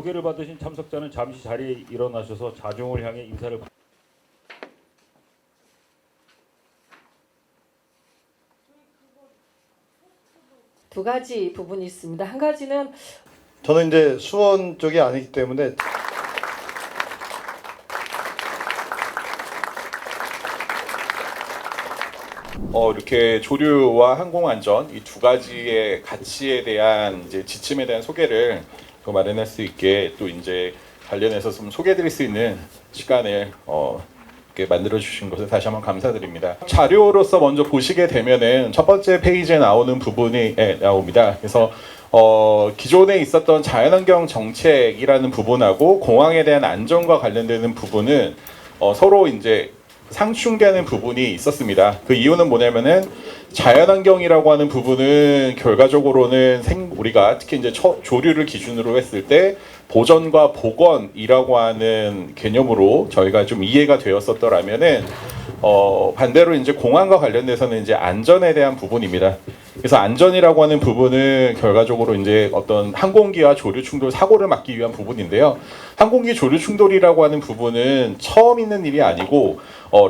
소개를 받으신 참석자는 잠시 자리에 일어나셔서 자중을 향해 인사를. 두 가지 부분이 있습니다. 한 가지는 저는 이제 수원 쪽이 아니기 때문에 이렇게 조류와 항공안전 이 두 가지의 가치에 대한 이제 지침에 대한 소개를 마련할 수 있게 또 이제 관련해서 좀 소개해드릴 수 있는 시간을 이렇게 만들어 주신 것에 다시 한번 감사드립니다. 자료로서 먼저 보시게 되면은 첫 번째 페이지에 나오는 부분이 나옵니다. 그래서 기존에 있었던 자연환경 정책이라는 부분하고 공항에 대한 안전과 관련되는 부분은 서로 이제 상충되는 부분이 있었습니다. 그 이유는 뭐냐면은 자연환경이라고 하는 부분은 결과적으로는 우리가 특히 이제 조류를 기준으로 했을 때 보전과 복원이라고 하는 개념으로 저희가 좀 이해가 되었었더라면은 반대로 이제 공항과 관련돼서는 이제 안전에 대한 부분입니다. 그래서 안전이라고 하는 부분은 결과적으로 이제 어떤 항공기와 조류 충돌 사고를 막기 위한 부분인데요. 항공기 조류 충돌이라고 하는 부분은 처음 있는 일이 아니고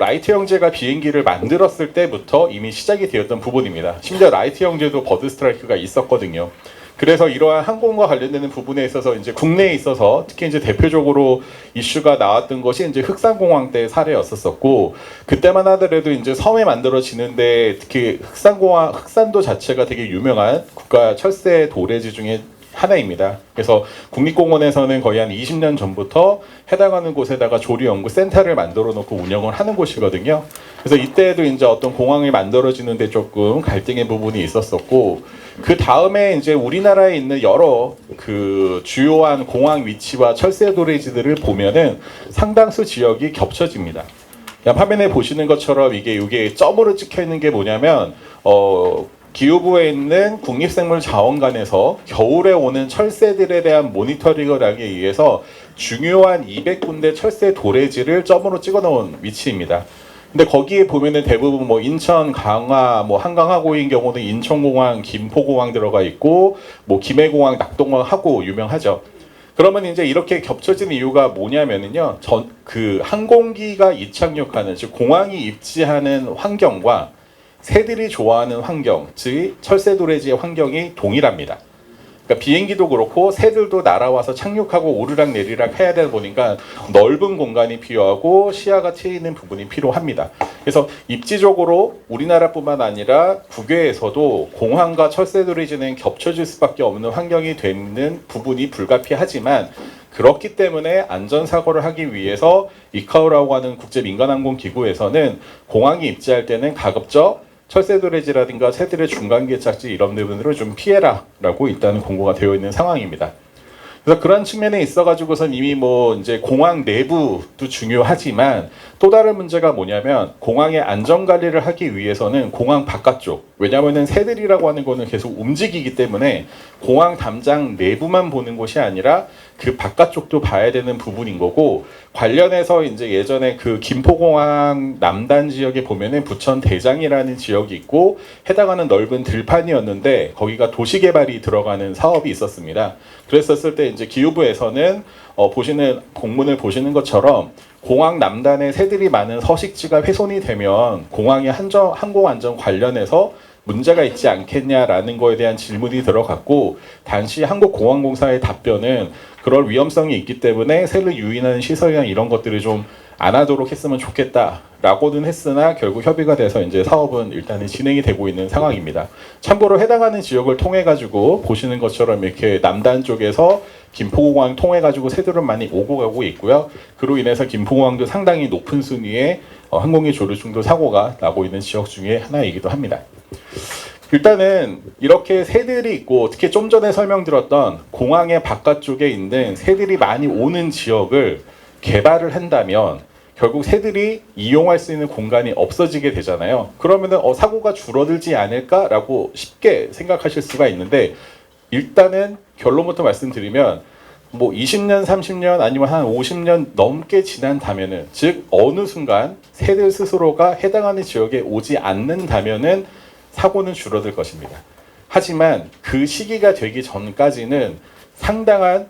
라이트 형제가 비행기를 만들었을 때부터 이미 시작이 되었던 부분입니다. 심지어 라이트 형제도 버드 스트라이크가 있었거든요. 그래서 이러한 항공과 관련되는 부분에 있어서 이제 국내에 있어서 특히 이제 대표적으로 이슈가 나왔던 것이 이제 흑산공항 때 사례였었고, 그때만 하더라도 이제 섬에 만들어지는데 특히 흑산도 자체가 되게 유명한 국가 철새 도래지 중에 하나입니다. 그래서 국립공원에서는 거의 한 20년 전부터 해당하는 곳에다가 조류연구센터를 만들어 놓고 운영을 하는 곳이거든요. 그래서 이때도 이제 어떤 공항이 만들어지는데 조금 갈등의 부분이 있었었고, 그 다음에 이제 우리나라에 있는 여러 그 주요한 공항 위치와 철새 도래지들을 보면은 상당수 지역이 겹쳐집니다. 화면에 보시는 것처럼 이게 점으로 찍혀 있는 게 뭐냐면 기후부에 있는 국립생물자원관에서 겨울에 오는 철새들에 대한 모니터링을 하기 위해서 중요한 200군데 철새 도래지를 점으로 찍어 놓은 위치입니다. 근데 거기에 보면은 대부분 뭐 인천, 강화, 뭐 한강하고인 경우는 인천공항, 김포공항 들어가 있고, 뭐 김해공항, 낙동강하고 유명하죠. 그러면 이제 이렇게 겹쳐진 이유가 뭐냐면은요, 그 항공기가 이착륙하는, 즉 공항이 입지하는 환경과 새들이 좋아하는 환경, 즉 철새 도래지의 환경이 동일합니다. 그러니까 비행기도 그렇고 새들도 날아와서 착륙하고 오르락 내리락 해야 되다 보니까 넓은 공간이 필요하고 시야가 트이는 부분이 필요합니다. 그래서 입지적으로 우리나라뿐만 아니라 국외에서도 공항과 철새 도래지는 겹쳐질 수밖에 없는 환경이 되는 부분이 불가피하지만, 그렇기 때문에 안전사고를 하기 위해서 이카오라고 하는 국제민간항공기구에서는 공항이 입지할 때는 가급적 철새 도래지라든가 새들의 중간계 착지 이런 부분들을 좀 피해라 라고 일단은 공고가 되어 있는 상황입니다. 그래서 그런 측면에 있어가지고선 이미 뭐 이제 공항 내부도 중요하지만 또 다른 문제가 뭐냐면, 공항의 안전관리를 하기 위해서는 공항 바깥쪽, 왜냐하면 새들이라고 하는 거는 계속 움직이기 때문에 공항 담장 내부만 보는 것이 아니라 그 바깥쪽도 봐야 되는 부분인 거고, 관련해서 이제 예전에 그 김포공항 남단 지역에 보면은 부천 대장이라는 지역이 있고 해당하는 넓은 들판이었는데 거기가 도시개발이 들어가는 사업이 있었습니다. 그랬었을 때 이제 기후부에서는 보시는 공문을 보시는 것처럼 공항 남단에 새들이 많은 서식지가 훼손이 되면 공항의 항공안전 관련해서 문제가 있지 않겠냐라는 거에 대한 질문이 들어갔고, 당시 한국공항공사의 답변은 그럴 위험성이 있기 때문에 새를 유인하는 시설이나 이런 것들을 좀 안 하도록 했으면 좋겠다라고는 했으나 결국 협의가 돼서 이제 사업은 일단은 진행이 되고 있는 상황입니다. 참고로 해당하는 지역을 통해 가지고 보시는 것처럼 이렇게 남단 쪽에서 김포공항 통해 가지고 새들은 많이 오고 가고 있고요. 그로 인해서 김포공항도 상당히 높은 순위의 항공기 조류 충돌 사고가 나고 있는 지역 중에 하나이기도 합니다. 일단은 이렇게 새들이 있고, 특히 좀 전에 설명드렸던 공항의 바깥쪽에 있는 새들이 많이 오는 지역을 개발을 한다면 결국 새들이 이용할 수 있는 공간이 없어지게 되잖아요. 그러면은 사고가 줄어들지 않을까라고 쉽게 생각하실 수가 있는데, 일단은 결론부터 말씀드리면 뭐 20년, 30년 아니면 한 50년 넘게 지난다면은, 즉 어느 순간 새들 스스로가 해당하는 지역에 오지 않는다면은 사고는 줄어들 것입니다. 하지만 그 시기가 되기 전까지는 상당한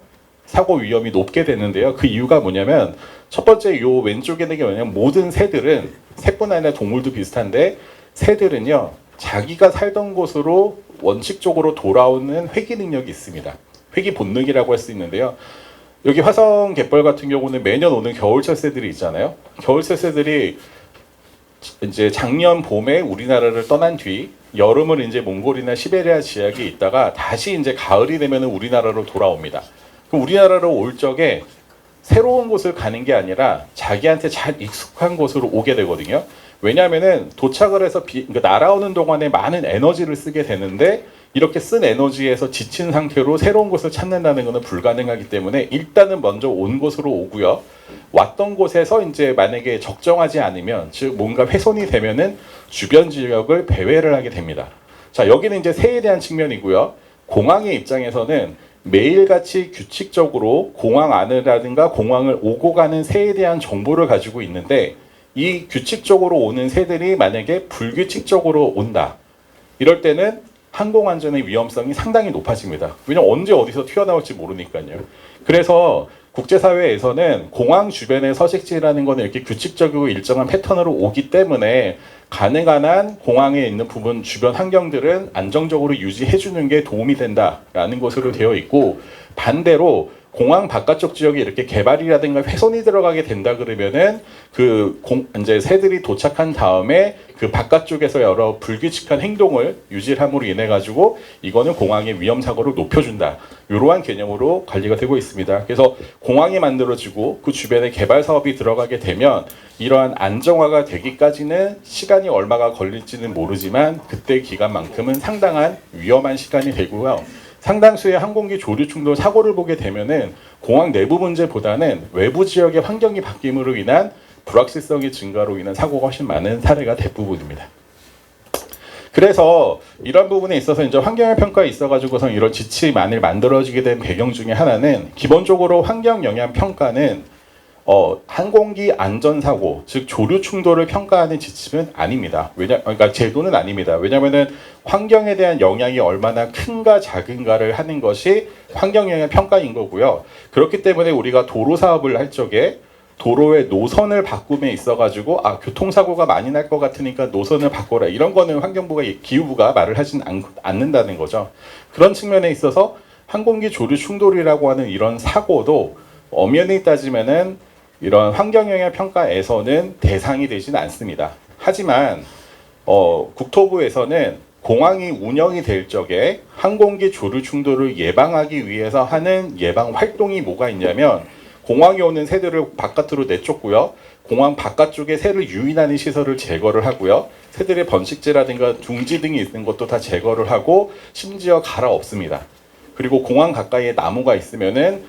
사고 위험이 높게 되는데요. 그 이유가 뭐냐면 첫 번째 요 왼쪽에 있는 게 뭐냐면 모든 새들은 새뿐 아니라 동물도 비슷한데 새들은요 자기가 살던 곳으로 원칙적으로 돌아오는 회귀 능력이 있습니다. 회귀 본능이라고 할 수 있는데요. 여기 화성 갯벌 같은 경우는 매년 오는 겨울철 새들이 있잖아요. 겨울철 새들이 이제 작년 봄에 우리나라를 떠난 뒤 여름을 이제 몽골이나 시베리아 지역에 있다가 다시 이제 가을이 되면 우리나라로 돌아옵니다. 그럼 우리나라로 올 적에 새로운 곳을 가는 게 아니라 자기한테 잘 익숙한 곳으로 오게 되거든요. 왜냐하면은 도착을 해서 그러니까 날아오는 동안에 많은 에너지를 쓰게 되는데 이렇게 쓴 에너지에서 지친 상태로 새로운 곳을 찾는다는 것은 불가능하기 때문에 일단은 먼저 온 곳으로 오고요. 왔던 곳에서 이제 만약에 적정하지 않으면 즉 뭔가 훼손이 되면은 주변 지역을 배회를 하게 됩니다. 자, 여기는 이제 새에 대한 측면이고요. 공항의 입장에서는 매일같이 규칙적으로 공항 안이라든가 공항을 오고 가는 새에 대한 정보를 가지고 있는데 이 규칙적으로 오는 새들이 만약에 불규칙적으로 온다. 이럴 때는 항공안전의 위험성이 상당히 높아집니다. 왜냐면 언제 어디서 튀어나올지 모르니까요. 그래서 국제사회에서는 공항 주변의 서식지라는 것은 이렇게 규칙적이고 일정한 패턴으로 오기 때문에 가능한 한 공항에 있는 부분 주변 환경들은 안정적으로 유지해 주는 게 도움이 된다라는 것으로 되어 있고 반대로 공항 바깥쪽 지역에 이렇게 개발이라든가 훼손이 들어가게 된다 그러면은 이제 새들이 도착한 다음에 그 바깥쪽에서 여러 불규칙한 행동을 유지함으로 인해 가지고 이거는 공항의 위험 사고를 높여준다. 이러한 개념으로 관리가 되고 있습니다. 그래서 공항이 만들어지고 그 주변에 개발 사업이 들어가게 되면 이러한 안정화가 되기까지는 시간이 얼마가 걸릴지는 모르지만 그때 기간만큼은 상당한 위험한 시간이 되고요. 상당수의 항공기 조류 충돌 사고를 보게 되면은 공항 내부 문제보다는 외부 지역의 환경이 바뀜으로 인한 불확실성의 증가로 인한 사고가 훨씬 많은 사례가 대부분입니다. 그래서 이런 부분에 있어서 이제 환경의 평가에 있어가지고선 이런 지침이 만들어지게 된 배경 중에 하나는 기본적으로 환경 영향 평가는 항공기 안전사고, 즉 조류 충돌을 평가하는 지침은 아닙니다. 그러니까 제도는 아닙니다. 왜냐하면은 환경에 대한 영향이 얼마나 큰가 작은가를 하는 것이 환경 영향 평가인 거고요. 그렇기 때문에 우리가 도로 사업을 할 적에 도로의 노선을 바꿈에 있어가지고 교통사고가 많이 날 것 같으니까 노선을 바꿔라 이런 거는 환경부가 기후부가 말을 하진 않는다는 거죠. 그런 측면에 있어서 항공기 조류 충돌이라고 하는 이런 사고도 엄연히 따지면은 이런 환경영향 평가에서는 대상이 되진 않습니다. 하지만 국토부에서는 공항이 운영이 될 적에 항공기 조류 충돌을 예방하기 위해서 하는 예방 활동이 뭐가 있냐면 공항에 오는 새들을 바깥으로 내쫓고요. 공항 바깥쪽에 새를 유인하는 시설을 제거를 하고요. 새들의 번식지라든가 둥지 등이 있는 것도 다 제거를 하고 심지어 갈아엎습니다. 그리고 공항 가까이에 나무가 있으면은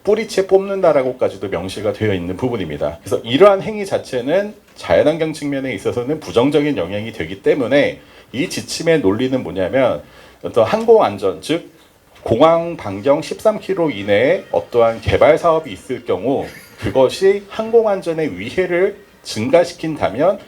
뿌리채 뽑는다라고까지도 명시가 되어 있는 부분입니다. 그래서 이러한 행위 자체는 자연환경 측면에 있어서는 부정적인 영향이 되기 때문에 이 지침의 논리는 뭐냐면 어떤 항공안전, 즉 공항 반경 13km 이내에 어떠한 개발 사업이 있을 경우 그것이 항공안전의 위해를 증가시킨다면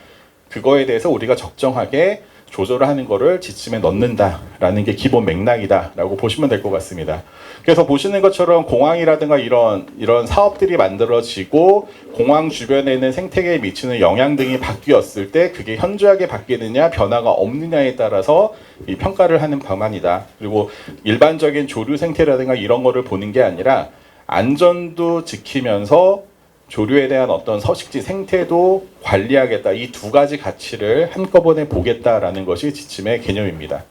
그거에 대해서 우리가 적정하게 조절을 하는 거를 지침에 넣는다라는 게 기본 맥락이다라고 보시면 될 것 같습니다. 그래서 보시는 것처럼 공항이라든가 이런 사업들이 만들어지고 공항 주변에 있는 생태계에 미치는 영향 등이 바뀌었을 때 그게 현저하게 바뀌느냐 변화가 없느냐에 따라서 이 평가를 하는 방안이다. 그리고 일반적인 조류 생태라든가 이런 거를 보는 게 아니라 안전도 지키면서 조류에 대한 어떤 서식지 생태도 관리하겠다. 이 두 가지 가치를 한꺼번에 보겠다라는 것이 지침의 개념입니다.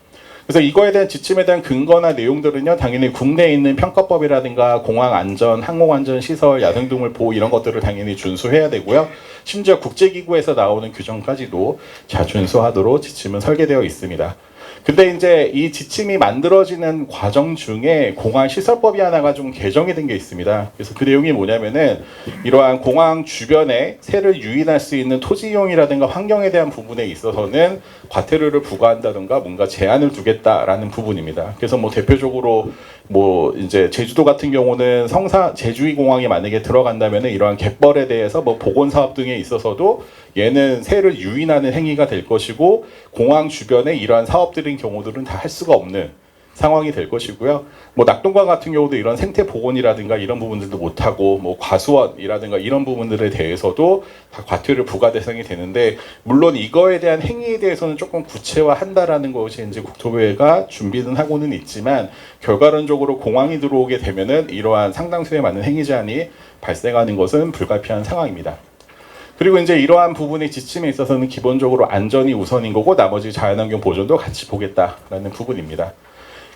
그래서 이거에 대한 지침에 대한 근거나 내용들은요, 당연히 국내에 있는 평가법이라든가 공항 안전, 항공 안전 시설, 야생동물 보호 이런 것들을 당연히 준수해야 되고요. 심지어 국제기구에서 나오는 규정까지도 잘 준수하도록 지침은 설계되어 있습니다. 근데 이제 이 지침이 만들어지는 과정 중에 공항 시설법이 하나가 좀 개정이 된 게 있습니다. 그래서 그 내용이 뭐냐면은 이러한 공항 주변에 새를 유인할 수 있는 토지 이용이라든가 환경에 대한 부분에 있어서는 과태료를 부과한다든가 뭔가 제한을 두겠다라는 부분입니다. 그래서 뭐 대표적으로 뭐 이제 제주도 같은 경우는 제주위 공항에 만약에 들어간다면은 이러한 갯벌에 대해서 뭐 보건 사업 등에 있어서도 얘는 새를 유인하는 행위가 될 것이고 공항 주변에 이러한 사업들인 경우들은 다 할 수가 없는 상황이 될 것이고요. 뭐 낙동강 같은 경우도 이런 생태 복원이라든가 이런 부분들도 못하고 뭐 과수원이라든가 이런 부분들에 대해서도 다 과태료 부과 대상이 되는데, 물론 이거에 대한 행위에 대해서는 조금 구체화한다라는 것이 이제 국토부가 준비는 하고는 있지만, 결과론적으로 공항이 들어오게 되면은 이러한 상당수에 맞는 행위 제한이 발생하는 것은 불가피한 상황입니다. 그리고 이제 이러한 부분의 지침에 있어서는 기본적으로 안전이 우선인 거고 나머지 자연환경 보존도 같이 보겠다라는 부분입니다.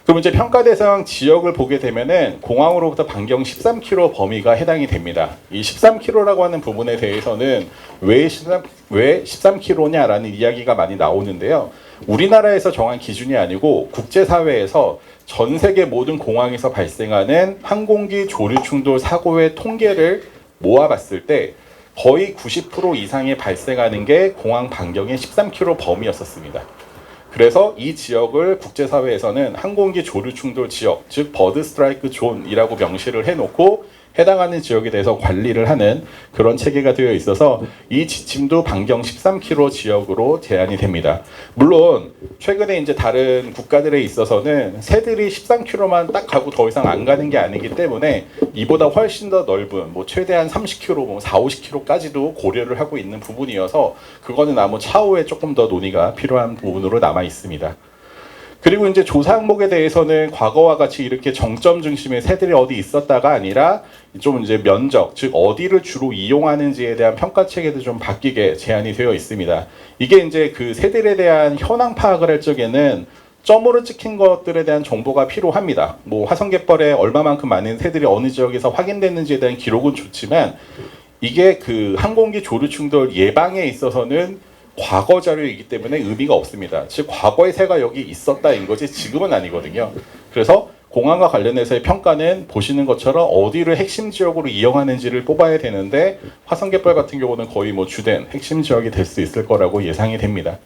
그럼 이제 평가 대상 지역을 보게 되면은 공항으로부터 반경 13km 범위가 해당이 됩니다. 이 13km라고 하는 부분에 대해서는 왜 13km냐라는 이야기가 많이 나오는데요. 우리나라에서 정한 기준이 아니고 국제사회에서 전 세계 모든 공항에서 발생하는 항공기 조류 충돌 사고의 통계를 모아봤을 때 거의 90% 이상이 발생하는 게 공항 반경의 13km 범위였었습니다. 그래서 이 지역을 국제사회에서는 항공기 조류 충돌 지역, 즉 버드 스트라이크 존이라고 명시를 해놓고 해당하는 지역에 대해서 관리를 하는 그런 체계가 되어 있어서 이 지침도 반경 13km 지역으로 제한이 됩니다. 물론 최근에 이제 다른 국가들에 있어서는 새들이 13km만 딱 가고 더 이상 안 가는 게 아니기 때문에 이보다 훨씬 더 넓은 뭐 최대한 30km, 뭐 4, 50km까지도 고려를 하고 있는 부분이어서 그거는 아마 차후에 조금 더 논의가 필요한 부분으로 남아 있습니다. 그리고 이제 조사 항목에 대해서는 과거와 같이 이렇게 정점 중심의 새들이 어디 있었다가 아니라 좀 이제 면적, 즉 어디를 주로 이용하는지에 대한 평가 체계도 좀 바뀌게 제한이 되어 있습니다. 이게 이제 그 새들에 대한 현황 파악을 할 적에는 점으로 찍힌 것들에 대한 정보가 필요합니다. 뭐 화성갯벌에 얼마만큼 많은 새들이 어느 지역에서 확인됐는지에 대한 기록은 좋지만 이게 그 항공기 조류 충돌 예방에 있어서는 과거 자료이기 때문에 의미가 없습니다. 즉 과거의 새가 여기 있었다인 거지 지금은 아니거든요. 그래서 공항과 관련해서의 평가는 보시는 것처럼 어디를 핵심 지역으로 이용하는지를 뽑아야 되는데 화성갯벌 같은 경우는 거의 뭐 주된 핵심 지역이 될 수 있을 거라고 예상이 됩니다.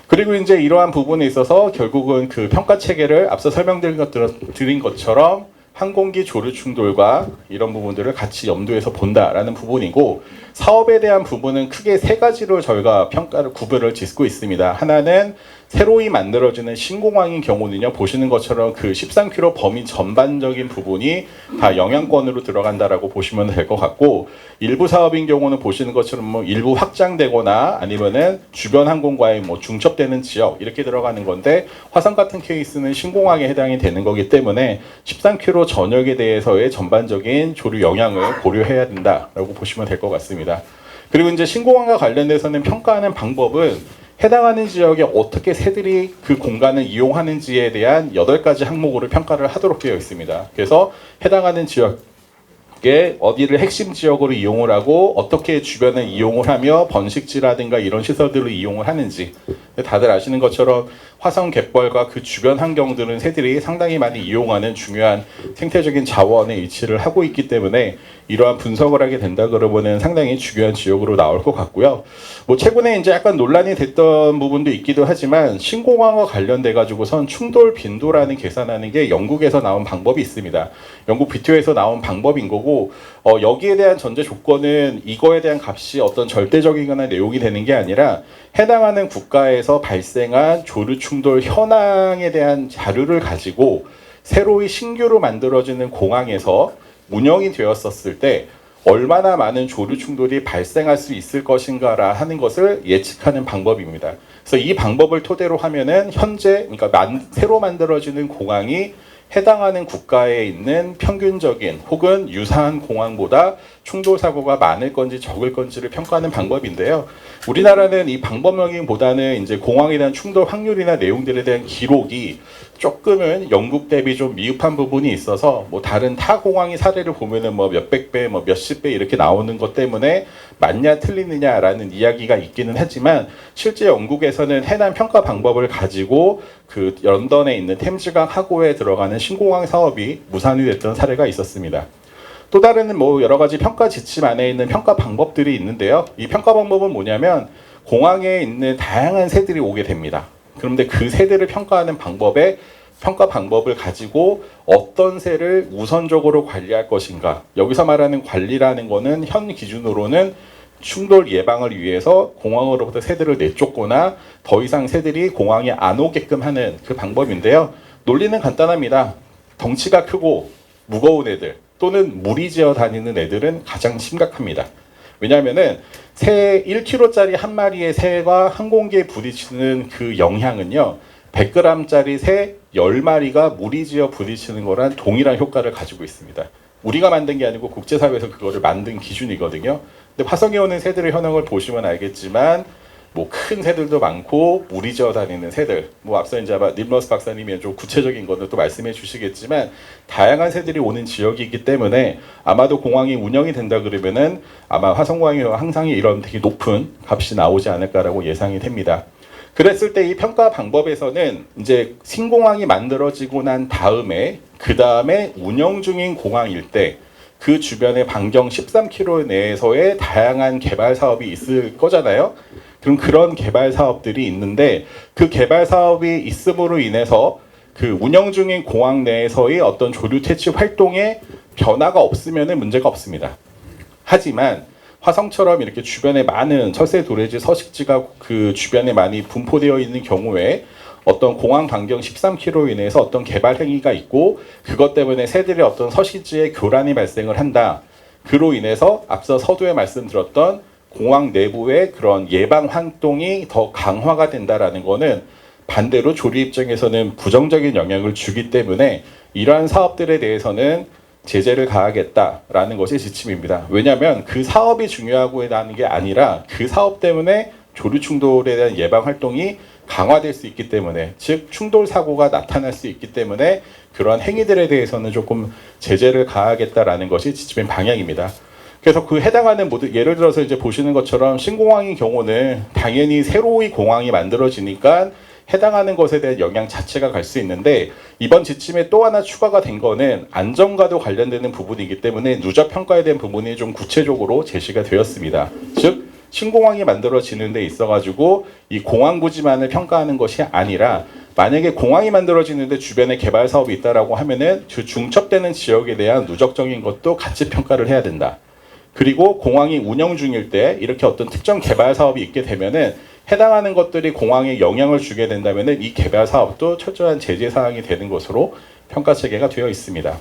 그리고 이제 이러한 부분에 있어서 결국은 그 평가 체계를 앞서 설명드린 것처럼 항공기 조류 충돌과 이런 부분들을 같이 염두에서 본다라는 부분이고, 사업에 대한 부분은 크게 세 가지로 저희가 평가를 구별을 짓고 있습니다. 하나는 새로이 만들어지는 신공항인 경우는요, 보시는 것처럼 그 13km 범위 전반적인 부분이 다 영향권으로 들어간다라고 보시면 될 것 같고, 일부 사업인 경우는 보시는 것처럼 뭐 일부 확장되거나 아니면은 주변 항공과의 뭐 중첩되는 지역 이렇게 들어가는 건데, 화성 같은 케이스는 신공항에 해당이 되는 거기 때문에 13km 전역에 대해서의 전반적인 조류 영향을 고려해야 된다라고 보시면 될 것 같습니다. 그리고 이제 신공항과 관련돼서는 평가하는 방법은 해당하는 지역에 어떻게 새들이 그 공간을 이용하는지에 대한 8가지 항목으로 평가를 하도록 되어 있습니다. 그래서 해당하는 지역에 어디를 핵심 지역으로 이용을 하고 어떻게 주변을 이용을 하며 번식지라든가 이런 시설들을 이용을 하는지, 다들 아시는 것처럼 화성 갯벌과 그 주변 환경들은 새들이 상당히 많이 이용하는 중요한 생태적인 자원의 위치를 하고 있기 때문에 이러한 분석을 하게 된다 그러면은 상당히 중요한 지역으로 나올 것 같고요. 뭐 최근에 이제 약간 논란이 됐던 부분도 있기도 하지만 신공항과 관련돼 가지고선 충돌 빈도라는 계산하는 게 영국에서 나온 방법이 있습니다. 영국 BTO에서 나온 방법인 거고, 여기에 대한 전제 조건은 이거에 대한 값이 어떤 절대적이거나 내용이 되는 게 아니라 해당하는 국가에서 발생한 조류 충돌 현황에 대한 자료를 가지고 새로이 신규로 만들어지는 공항에서 운영이 되었었을 때 얼마나 많은 조류 충돌이 발생할 수 있을 것인가라 하는 것을 예측하는 방법입니다. 그래서 이 방법을 토대로 하면은 현재 그러니까 새로 만들어지는 공항이 해당하는 국가에 있는 평균적인 혹은 유사한 공항보다 충돌 사고가 많을 건지 적을 건지를 평가하는 방법인데요. 우리나라는 이 방법론보다는 이제 공항에 대한 충돌 확률이나 내용들에 대한 기록이 조금은 영국 대비 좀 미흡한 부분이 있어서 뭐 다른 타 공항의 사례를 보면은 뭐 몇백 배, 뭐 몇십 배 이렇게 나오는 것 때문에 맞냐 틀리느냐라는 이야기가 있기는 하지만 실제 영국에서는 해당 평가 방법을 가지고 그 런던에 있는 템즈강 하고에 들어가는 신공항 사업이 무산이 됐던 사례가 있었습니다. 또 다른 뭐 여러 가지 평가 지침 안에 있는 평가 방법들이 있는데요. 이 평가 방법은 뭐냐면 공항에 있는 다양한 새들이 오게 됩니다. 그런데 그 새들을 평가하는 평가 방법을 가지고 어떤 새를 우선적으로 관리할 것인가. 여기서 말하는 관리라는 거는 현 기준으로는 충돌 예방을 위해서 공항으로부터 새들을 내쫓거나 더 이상 새들이 공항에 안 오게끔 하는 그 방법인데요. 논리는 간단합니다. 덩치가 크고 무거운 애들 또는 무리지어 다니는 애들은 가장 심각합니다. 왜냐하면은 새 1kg짜리 한 마리의 새가 항공기에 부딪히는 그 영향은요 100g짜리 새 10마리가 무리지어 부딪히는 거랑 동일한 효과를 가지고 있습니다. 우리가 만든 게 아니고 국제사회에서 그거를 만든 기준이거든요. 근데 화성에 오는 새들의 현황을 보시면 알겠지만 뭐 큰 새들도 많고 무리지어 다니는 새들, 뭐 앞서 이제 아마 닐머스 박사님이 좀 구체적인 거는 또 말씀해 주시겠지만 다양한 새들이 오는 지역이기 때문에 아마도 공항이 운영이 된다 그러면은 아마 화성공항이 항상 이런 되게 높은 값이 나오지 않을까라고 예상이 됩니다. 그랬을 때 이 평가 방법에서는 이제 신공항이 만들어지고 난 다음에 그 다음에 운영 중인 공항일 때 그 주변의 반경 13km 내에서의 다양한 개발 사업이 있을 거잖아요. 그럼 그런 개발 사업들이 있는데 그 개발 사업이 있음으로 인해서 그 운영 중인 공항 내에서의 어떤 조류 퇴치 활동에 변화가 없으면 문제가 없습니다. 하지만 화성처럼 이렇게 주변에 많은 철새, 도래지, 서식지가 그 주변에 많이 분포되어 있는 경우에 어떤 공항 반경 13km 이내에서 어떤 개발 행위가 있고 그것 때문에 새들의 어떤 서식지에 교란이 발생을 한다. 그로 인해서 앞서 서두에 말씀드렸던 공항 내부의 그런 예방 활동이 더 강화가 된다라는 거는 반대로 조류 입장에서는 부정적인 영향을 주기 때문에 이러한 사업들에 대해서는 제재를 가하겠다라는 것이 지침입니다. 왜냐하면 그 사업이 중요하고라는 게 아니라 그 사업 때문에 조류 충돌에 대한 예방 활동이 강화될 수 있기 때문에, 즉 충돌 사고가 나타날 수 있기 때문에 그러한 행위들에 대해서는 조금 제재를 가하겠다라는 것이 지침의 방향입니다. 그래서 그 해당하는 모든 예를 들어서 이제 보시는 것처럼 신공항의 경우는 당연히 새로이 공항이 만들어지니까 해당하는 것에 대한 영향 자체가 갈 수 있는데 이번 지침에 또 하나 추가가 된 거는 안전과도 관련되는 부분이기 때문에 누적 평가에 대한 부분이 좀 구체적으로 제시가 되었습니다. 즉 신공항이 만들어지는 데 있어가지고 이 공항 부지만을 평가하는 것이 아니라 만약에 공항이 만들어지는데 주변에 개발 사업이 있다라고 하면은 그 중첩되는 지역에 대한 누적적인 것도 같이 평가를 해야 된다. 그리고 공항이 운영 중일 때 이렇게 어떤 특정 개발 사업이 있게 되면은 해당하는 것들이 공항에 영향을 주게 된다면은 이 개발 사업도 철저한 제재 사항이 되는 것으로 평가 체계가 되어 있습니다.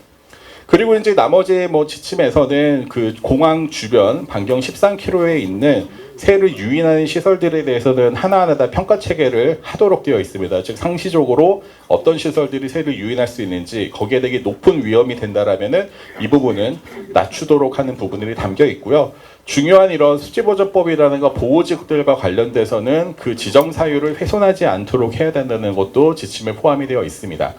그리고 이제 나머지 뭐 지침에서는 그 공항 주변 반경 13km에 있는 새를 유인하는 시설들에 대해서는 하나하나 다 평가 체계를 하도록 되어 있습니다. 즉 상시적으로 어떤 시설들이 새를 유인할 수 있는지 거기에 되게 높은 위험이 된다라면은 이 부분은 낮추도록 하는 부분들이 담겨 있고요. 중요한 이런 수지보전법이라든가 보호지역들과 관련돼서는 그 지정 사유를 훼손하지 않도록 해야 된다는 것도 지침에 포함이 되어 있습니다.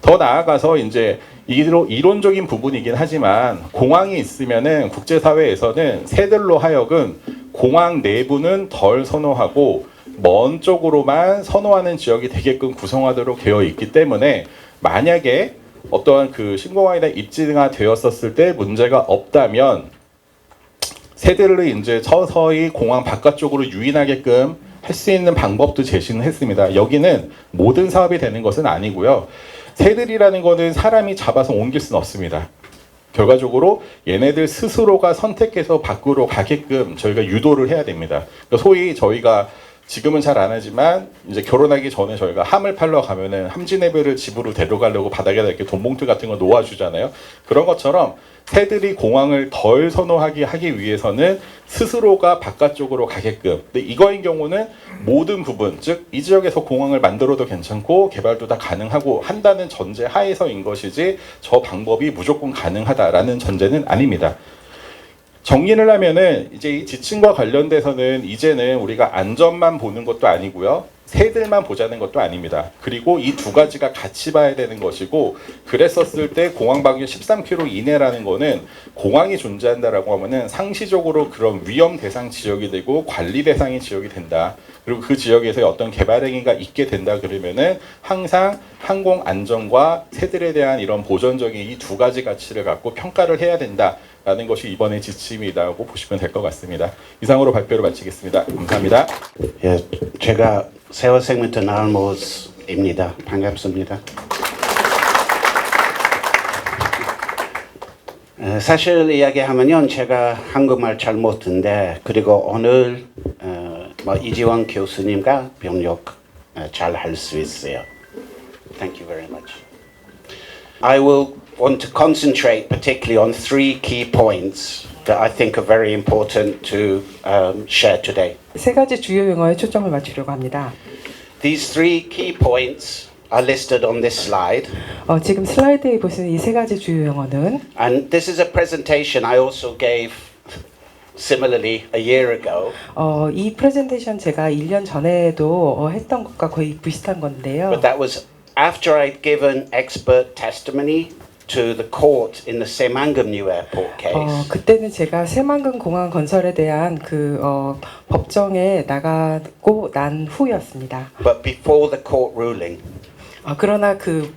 더 나아가서 이제 이론적인 부분이긴 하지만 공항이 있으면은 국제사회에서는 새들로 하여금 공항 내부는 덜 선호하고 먼 쪽으로만 선호하는 지역이 되게끔 구성하도록 되어 있기 때문에 만약에 어떠한 그 신공항이나 입지가 되었었을 때 문제가 없다면 새들을 이제 서서히 공항 바깥쪽으로 유인하게끔 할 수 있는 방법도 제시는 했습니다. 여기는 모든 사업이 되는 것은 아니고요. 새들이라는 거는 사람이 잡아서 옮길 수는 없습니다. 결과적으로 얘네들 스스로가 선택해서 밖으로 가게끔 저희가 유도를 해야 됩니다. 그러니까 소위 저희가 지금은 잘 안 하지만 이제 결혼하기 전에 저희가 함을 팔러 가면은 함지네벨을 집으로 데려가려고 바닥에다 이렇게 돈봉투 같은 거 놓아주잖아요. 그런 것처럼 새들이 공항을 덜 선호하게 하기 위해서는 스스로가 바깥쪽으로 가게끔. 근데 이거인 경우는 모든 부분, 즉 이 지역에서 공항을 만들어도 괜찮고 개발도 다 가능하고 한다는 전제 하에서인 것이지 저 방법이 무조건 가능하다라는 전제는 아닙니다. 정리를 하면은 이제 이 지침과 관련돼서는 이제는 우리가 안전만 보는 것도 아니고요. 새들만 보자는 것도 아닙니다. 그리고 이 두 가지가 같이 봐야 되는 것이고 그랬었을 때 공항 반경 13km 이내라는 거는 공항이 존재한다라고 하면은 상시적으로 그런 위험 대상 지역이 되고 관리 대상의 지역이 된다. 그리고 그 지역에서 어떤 개발 행위가 있게 된다 그러면은 항상 항공 안전과 새들에 대한 이런 보전적인 이 두 가지 가치를 갖고 평가를 해야 된다라는 것이 이번에 지침이라고 보시면 될 것 같습니다. 이상으로 발표를 마치겠습니다. 감사합니다. 예, 제가 세월 생명터 나얼모스입니다. 반갑습니다. 사실 이야기하면요, 제가 한국말 잘 못하는데 그리고 오늘 이지원 교수님과 병역 잘 할 수 있어요. Thank you very much. I will want to concentrate particularly on three key points that I think are very important to share today. 세 가지 주요 용어에 초점을 맞추려고 합니다. These three key points are listed on this slide. 지금 슬라이드에 보시는 이 세 가지 주요 용어는 And this is a presentation I also gave similarly a year ago. 이 프레젠테이션 제가 1년 전에도 했던 것과 거의 비슷한 건데요. But that was after I'd given expert testimony to the court in the Semangam New Airport case. 그때는 제가 새만금 공항 건설에 대한 그 법정에 나가고 난 후였습니다. But before the court ruling. 그러나 그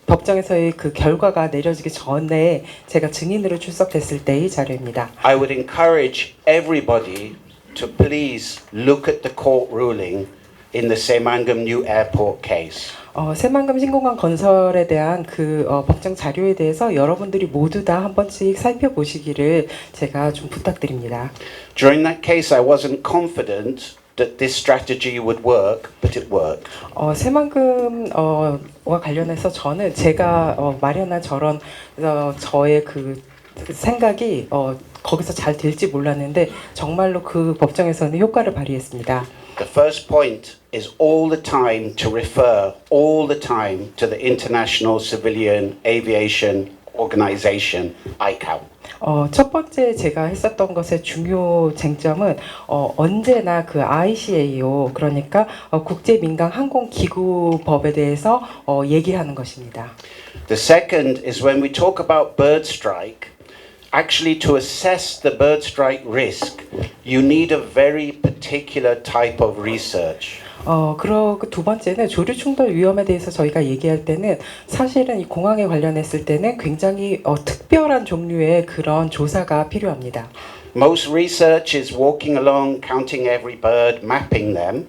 법정에서의 그 결과가 내려지기 전에 제가 증인으로 출석했을 때의 자료입니다. I would encourage everybody to please look at the court ruling in the Semangam New Airport case. 새만금 신공항 건설에 대한 그 법정 자료에 대해서 여러분들이 모두 다 한 번씩 살펴보시기를 제가 좀 부탁드립니다. During that case, I wasn't confident that this strategy would work, but it worked. 새만금과 관련해서 저는 제가 마련한 저런 저의 그 생각이 거기서 잘 될지 몰랐는데 정말로 그 법정에서는 효과를 발휘했습니다. The first point is all the time to refer all the time to the International Civilian Aviation Organization, ICAO. 첫 번째 제가 했었던 것의 중요 쟁점은 언제나 그 ICAO 그러니까 국제민간 항공기구법에 대해서 얘기하는 것입니다. The second is when we talk about bird strike, actually to assess the bird strike risk, you need a very particular type of research. 그리고 두 번째는 조류 충돌 위험에 대해서 저희가 얘기할 때는 사실은 이 공항에 관련했을 때는 굉장히 특별한 종류의 그런 조사가 필요합니다. Most research is walking along, counting every bird, mapping them.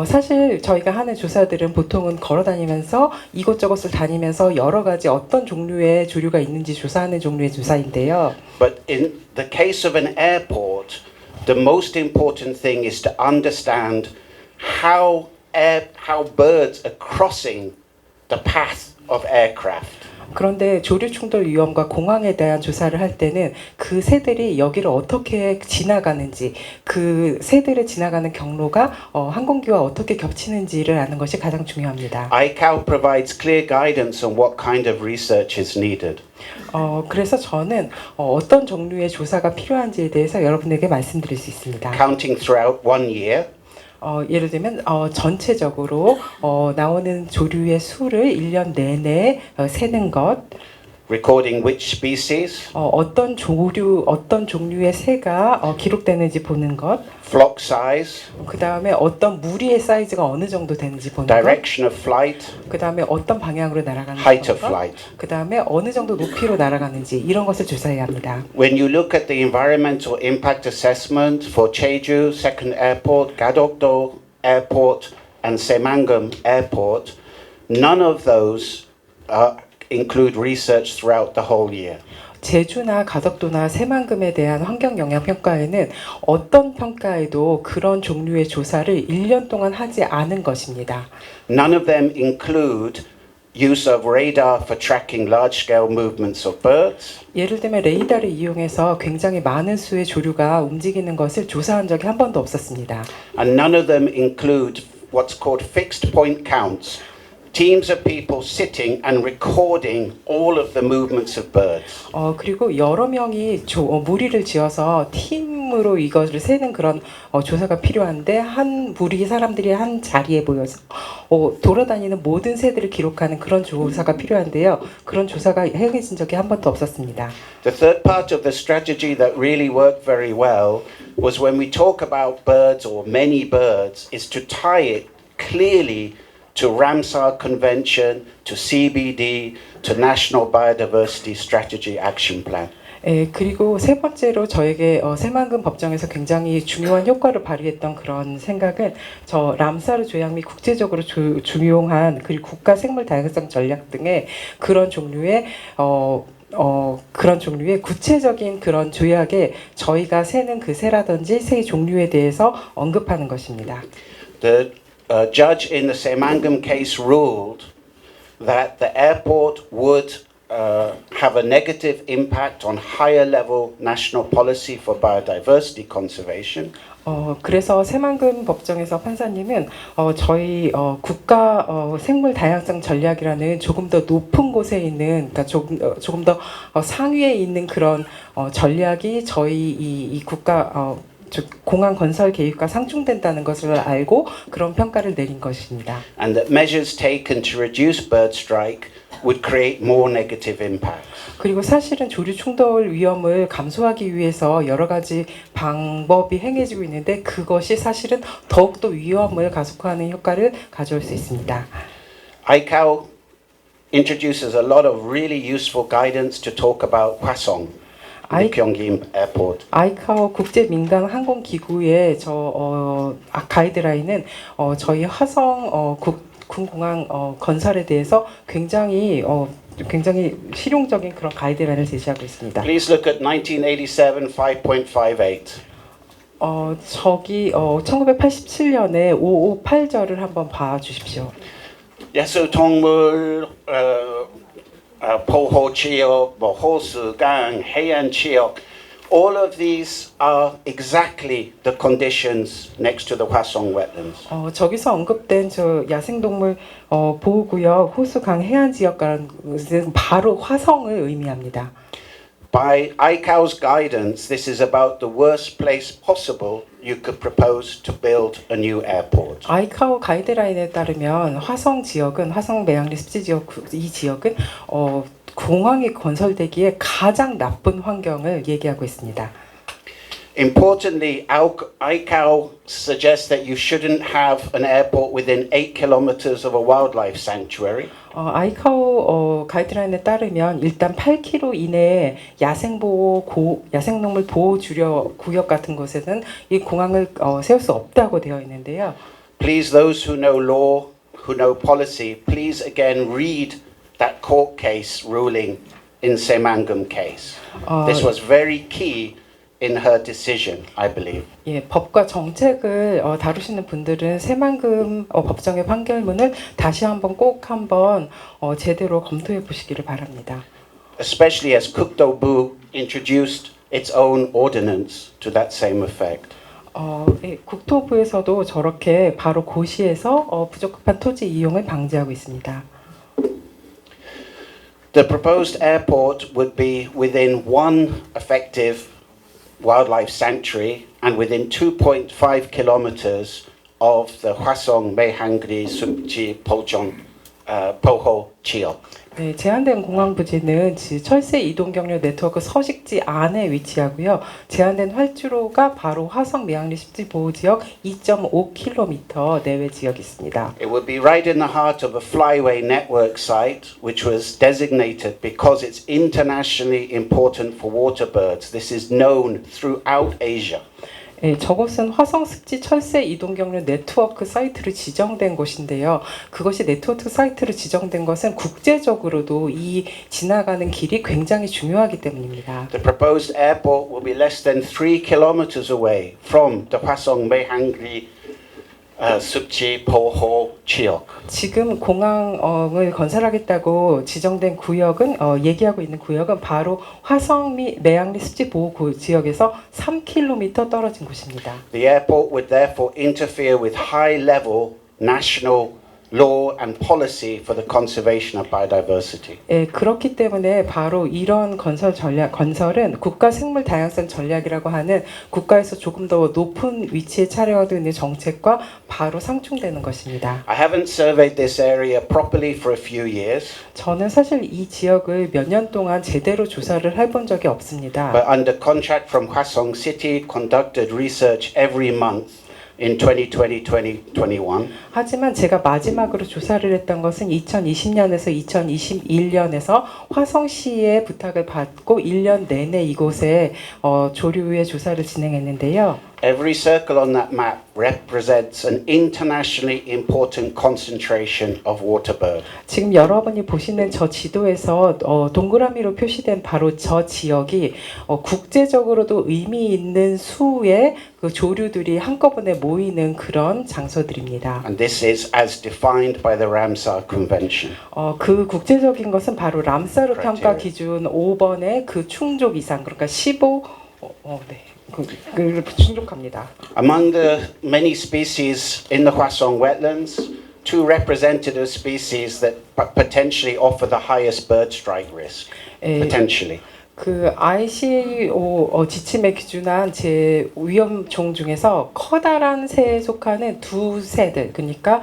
사실 저희가 하는 조사들은 보통은 걸어다니면서 이곳저곳을 다니면서 여러 가지 어떤 종류의 조류가 있는지 조사하는 종류의 조사인데요. But in the case of an airport, the most important thing is to understand how birds are crossing the path of aircraft. 그런데 조류 충돌 위험과 공항에 대한 조사를 할 때는 그 새들이 여기를 어떻게 지나가는지 그 새들의 지나가는 경로가 항공기와 어떻게 겹치는지를 아는 것이 가장 중요합니다. ICAO provides clear guidance on what kind of research is needed. 그래서 저는 어떤 종류의 조사가 필요한지에 대해서 여러분에게 말씀드릴 수 있습니다. Counting throughout 1 year. 예를 들면 전체적으로 나오는 조류의 수를 1년 내내 세는 것, recording which species, 어떤 종류의 새가 기록되는지 보는 것, flock size, 그 다음에 어떤 무리의 사이즈가 어느 정도 되는지 보는 direction of flight, 것, 그 다음에 어떤 방향으로 날아가는지 height of 보는 것, flight. 그 다음에 어느 정도 높이로 날아가는지 이런 것을 조사해야 합니다. When you look at the environmental impact assessment for Jeju Second Airport, Gadokdo Airport, and Semangam Airport, none of those include research throughout the whole year. 제주나 가덕도나 새만금에 대한 환경 영향 평가에는 어떤 평가에도 그런 종류의 조사를 1년 동안 하지 않은 것입니다. None of them include use of radar for tracking large-scale movements of birds. 예를 들면 레이더를 이용해서 굉장히 많은 수의 조류가 움직이는 것을 조사한 적이 한 번도 없었습니다. And none of them include what's called fixed point counts. Teams of people sitting and recording all of the movements of birds. 그리고 여러 명이 무리를 지어서 팀으로 이것을 세는 그런 조사가 필요한데 한 무리 사람들이 한 자리에 모여서 돌아다니는 모든 새들을 기록하는 그런 조사가 필요한데요. 그런 조사가 행해진 적이 한 번도 없었습니다. The third part of the strategy that really worked very well was when we talk about birds or many birds is to tie it clearly to Ramsar Convention, to CBD, to National Biodiversity Strategy Action Plan. 그리고 세 번째로 저에게 새만금 법정에서 굉장히 중요한 효과를 발휘했던 그런 생각은 저 람사르 조약 및 국제적으로 중요한 그리고 국가 생물 다양성 전략 등의 그런 종류의 구체적인 그런 조약에 저희가 세는 그 새라든지 새의 종류에 대해서 언급하는 것입니다. The judge in the Semangam case ruled that the airport would have a negative impact on higher level national policy for biodiversity conservation. 그래서 새만금 법정에서 판사님은 저희 국가 생물 다양성 전략이라는 조금 더 높은 곳에 있는, 그러니까 조금 더 상위에 있는 그런 전략이 저희 이 국가 공항 건설 계획과 상충된다는 것을 알고 그런 평가를 내린 것입니다. And that measures taken to reduce bird strike would create more negative impacts. 그리고 사실은 조류 충돌 위험을 감소하기 위해서 여러 가지 방법이 행해지고 있는데 그것이 사실은 더욱더 위험을 가속화하는 효과를 가져올 수 있습니다. ICAO introduces a lot of really useful guidance to talk about Hwasong, the Gyeonggi Airport. 아이카오 국제 민간 항공 기구의 가이드라인은 저희 화성 군공항 건설에 대해서 굉장히 실용적인 그런 가이드라인을 제시하고 있습니다. Please look at 1987 5.58. 저기 1987년에 558절을 한번 봐 주십시오. Yasu Tongmul, Poho Chiok, Hosu Gang, Heian Chiok, all of these are exactly the conditions next to the Hwasong wetlands. 저기서 언급된 저 야생동물 보호구역 호수강 해안 지역과는 바로 화성을 의미합니다. By ICAO's guidance, this is about the worst place possible you could propose to build a new airport. 아이카오 가이드라인에 따르면 화성 지역은 화성 매양리 습지 지역 이 지역은 공항이 건설되기에 가장 나쁜 환경을 얘기하고 있습니다. Importantly, ICAO suggests that you shouldn't have an airport within 8 kilometers of a wildlife sanctuary. 아이카오 가이드라인에 따르면 일단 8km 이내에 야생동물 보호 구역 같은 곳에는 이 공항을 세울 수 없다고 되어 있는데요. Please, those who know law, who know policy, please again read that court case ruling in Semangum case. This was very key in her decision, I believe. 예, 법과 정책을 다루시는 분들은 새만금 법정의 판결문을 다시 한번 꼭 한번 제대로 검토해 보시기를 바랍니다. Especially as Kukdo-bu introduced its own ordinance to that same effect. 예, 국토부에서도 저렇게 바로 고시에서 부적합한 토지 이용을 방지하고 있습니다. The proposed airport would be within one effective wildlife sanctuary and within 2.5 kilometers of the Hwasong Maehangri Supji Poho Chiok. 네, 제한된 공항 부지는 철새 이동 경로 네트워크 서식지 안에 위치하고요. 제한된 활주로가 바로 화성 매양리 습지 보호 지역 2.5km 내외 지역이 있습니다. It would be right in the heart of a flyway network site, which was designated because it's internationally important for water birds. This is known throughout Asia. 네, 저곳은 화성 습지 철새 이동 경로 네트워크 사이트로 지정된 곳인데요. 그것이 네트워크 사이트로 지정된 것은 국제적으로도 이 지나가는 길이 굉장히 중요하기 때문입니다. The proposed airport will be less than 3 kilometers away from the Hwasong Maehangri Supji Poho Chiok. 지금 공항을 건설하겠다고 지정된 구역은 얘기하고 있는 구역은 바로 화성 및 매양리 습지 보호 지역에서 3km 떨어진 곳입니다. The airport would therefore interfere with high-level national law and policy for the conservation of biodiversity. 예, 그렇기 때문에 바로 이런 건설은 국가 생물 다양성 전략이라고 하는 국가에서 조금 더 높은 위치에 차려하고 있는 정책과 바로 상충되는 것입니다. I haven't surveyed this area properly for a few years, 저는 사실 이 지역을 몇 년 동안 제대로 조사를 해본 적이 없습니다. but under contract from Hwasong City, conducted research every month in 2020-2021. 하지만 제가 마지막으로 조사를 했던 것은 2020년에서 2021년에서 화성시의 부탁을 받고 1년 내내 이곳에 조류의 조사를 진행했는데요. Every circle on that map represents an internationally important concentration of water bird. 지금 여러분이 보시는 저 지도에서 동그라미로 표시된 바로 저 지역이 국제적으로도 의미 있는 수의 그 조류들이 한꺼번에 모이는 그런 장소들입니다. And this is as defined by the Ramsar Convention. 그 국제적인 것은 바로 람사르 평가 Criteria. 기준 5번의 그 충족 이상, 그러니까 15, 네, 그 충족합니다. Among the many species in the Hwasong wetlands, two representative species that potentially offer the highest bird strike risk. Potentially. 그 ICO 지침에 기준한 제 위험종 중에서 커다란 새에 속하는 두 새들, 그러니까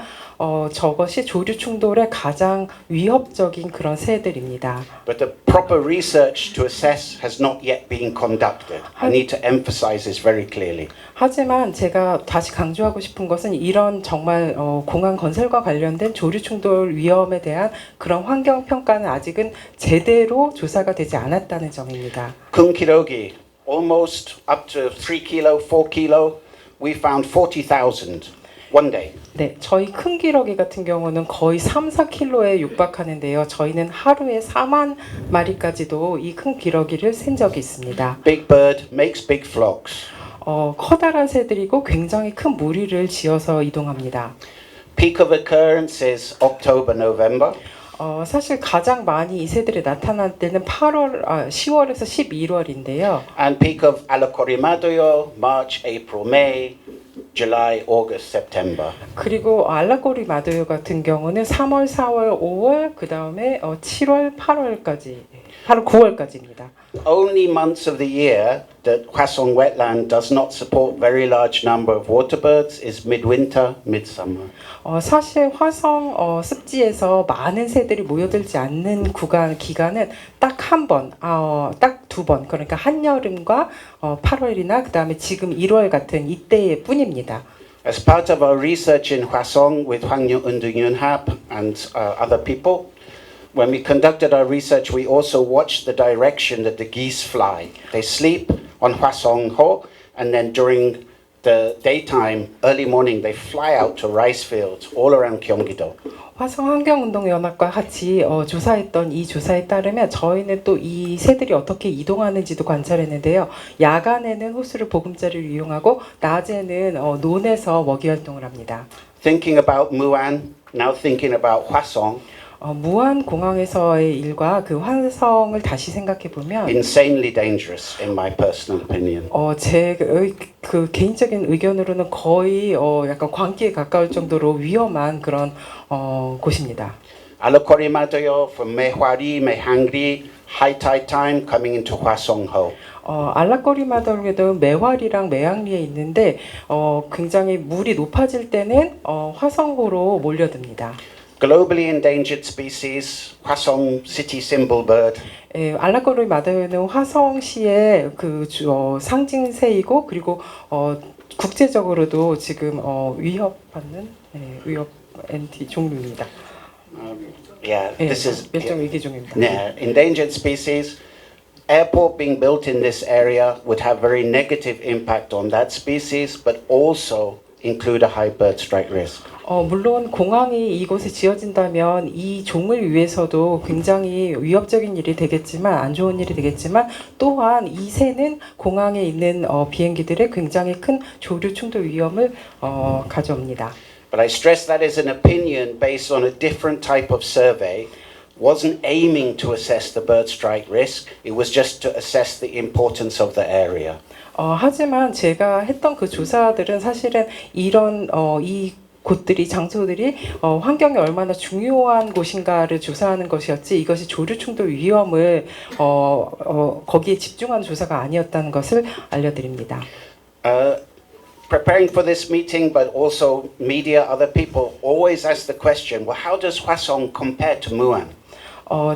저것이 조류 충돌에 가장 위협적인 그런 새들입니다. But the proper research to assess has not yet been conducted. I need to emphasize this very clearly. 하지만 제가 다시 강조하고 싶은 것은 이런 정말 공항 건설과 관련된 조류 충돌 위험에 대한 그런 환경 평가는 아직은 제대로 조사가 되지 않았다는 점입니다. Kunkirogi, almost up to 3 kilo, 4 kilo, we found 40,000 one day. 네, 저희 큰 기러기 같은 경우는 거의 3, 4kg에 육박하는데요. 저희는 하루에 4만 마리까지도 이 큰 기러기를 센 적이 있습니다. Big bird makes big flocks. 커다란 새들이고 굉장히 큰 무리를 지어서 이동합니다. Peak of occurrence is October, November. 사실 가장 많이 이 새들이 나타날 때는 10월에서 11월인데요. And peak of Alakorimadoyo, March, April, May, July, August, September. 그리고 알라꼬리 마도요 같은 경우는 3월, 4월, 5월, 그 다음에 7월, 8월까지, 8월, 9월까지입니다. Only months of the year that Hwasong wetland does not support very large number of water birds is midwinter, midsummer. 사실 화성 습지에서 많은 새들이 모여들지 않는 기간은 딱 한 번, 딱 두 번, 그러니까 한여름과 8월이나 그 다음에 지금 1월 같은 이때의 뿐입니다. As part of our research in Hwasong with Hwang Eun Hap and other people, when we conducted our research, we also watched the direction that the geese fly. They sleep on Hwasong Ho, and then during the daytime, early morning, they fly out to rice fields all around Gyeonggi-do. 화성환경운동연합과 같이 조사했던 이 조사에 따르면 저희는 또 이 새들이 어떻게 이동하는지도 관찰했는데요. 야간에는 호수를 보금자리를 이용하고 낮에는 논에서 먹이 활동을 합니다. Thinking about Muan, now thinking about Hwasong, 무안 공항에서의 일과 그 화성을 다시 생각해 보면 insanely dangerous in my personal opinion. 제 그 개인적인 의견으로는 거의 약간 광기에 가까울 정도로 위험한 그런 곳입니다. Alakorimadoyo from Mehwari, Mehangri, high tide time coming into Hwasong Ho. 알라꼬리마더에도 매화리랑 매양리에 있는데 굉장히 물이 높아질 때는 화성호로 몰려듭니다. Globally endangered species, Hwasong city symbol bird. 알라꼬리마더는 화성시의 그 상징새이고 그리고 국제적으로도 지금 위협받는 위협 NT 종류입니다. Yeah, this is 멸종 위기 종입니다. yeah, endangered species. Airport being built in this area would have very negative impact on that species, but also include a high bird strike risk. 물론 공항이 이곳에 지어진다면 이 종을 위해서도 굉장히 위협적인 일이 되겠지만 안 좋은 일이 되겠지만 또한 이 새는 공항에 있는 비행기들의 굉장히 큰 조류 충돌 위험을 가져옵니다. But I stress that is an opinion based on a different type of survey. Wasn't aiming to assess the bird strike risk. It was just to assess the importance of the area. 하지만 제가 했던 그 조사들은 사실은 이런 이 곳들이 장소들이 환경이 얼마나 중요한 곳인가를 조사하는 것이었지 이것이 조류 충돌 위험을 거기에 집중한 조사가 아니었다는 것을 알려드립니다. Preparing for this meeting, but also media, other people always ask the question, well, how does Hwasong compare to Muan?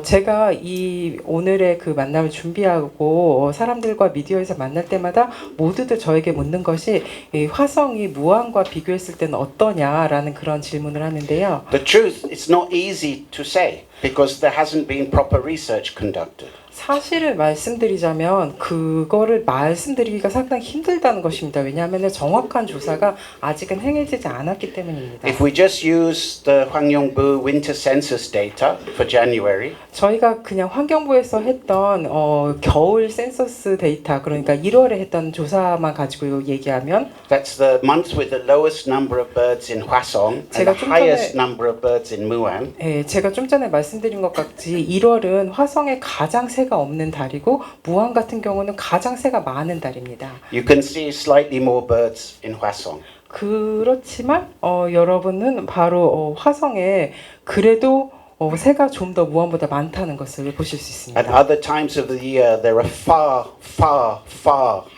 제가 이 오늘의 그 만남을 준비하고 사람들과 미디어에서 만날 때마다 모두들 저에게 묻는 것이 이 화성이 무안과 비교했을 때는 어떠냐라는 그런 질문을 하는데요. The truth, it's not easy to say because there hasn't been proper research conducted. 사실을 말씀드리자면 그거를 말씀드리기가 상당히 힘들다는 것입니다. 왜냐하면 정확한 조사가 아직은 행해지지 않았기 때문입니다. If we just use the Hwangyongbu winter census data for January, 저희가 그냥 환경부에서 했던 겨울 센서스 데이터, 그러니까 1월에 했던 조사만 가지고 얘기하면 that's the month with the lowest number of birds in Hwasong and 제가 the 좀 highest 전에- number of birds in Muan. 제가 좀 전에 말씀드린 것 같이 1월은 화성에 가장 새가 없는 달이고 무안 같은 경우는 가장 새가 많은 달입니다. You can see slightly more birds in Hwasong. 그렇지만 여러분은 바로 화성에 그래도 새가 좀 더 무안보다 많다는 것을 보실 수 At 있습니다. other times of the year, there are far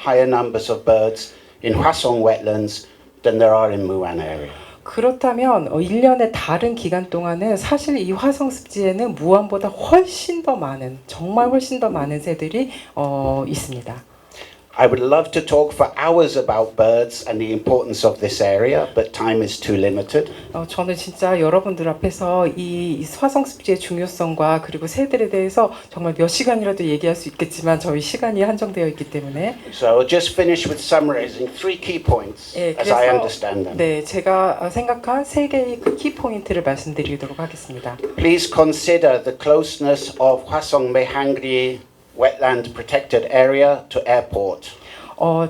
higher numbers of birds in Hwasong wetlands than there are in Muan area. 그렇다면 1년의 다른 기간 동안은 사실 이 화성 습지에는 무안보다 훨씬 더 많은, 정말 훨씬 더 많은 새들이 있습니다. I would love to talk for hours about birds and the importance of this area, but time is too limited. 저는 진짜 여러분들 앞에서 이 화성 습지의 중요성과 그리고 새들에 대해서 정말 몇 시간이라도 얘기할 수 있겠지만 저희 시간이 한정되어 있기 때문에 So I'll just finish with summarizing three key points as I understand them. 네, 제가 생각한 세 개의 그 키포인트를 말씀드리도록 하겠습니다. Please consider the closeness of Hwasong Mehangri wetland protected area to airport.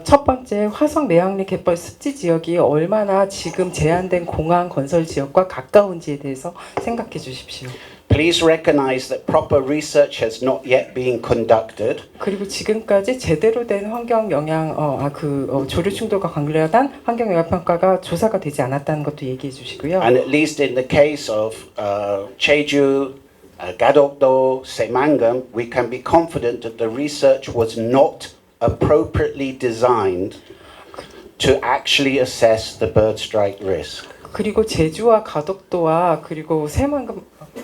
첫 번째 화성 매항리 갯벌 습지 지역이 얼마나 지금 제한된 공항 건설 지역과 가까운지에 대해서 생각해 주십시오. Please recognize that proper research has not yet been conducted. 그리고 지금까지 제대로 된 환경 영향 조류 충돌과 관련한 환경 영향 평가가 조사가 되지 않았다는 것도 얘기해 주시고요. And at least in the case of Jeju, Gadokdo, Semangam, we can be confident that the research was not appropriately designed to actually assess the bird strike risk. 그리고 제주와 가덕도와 그리고 새만금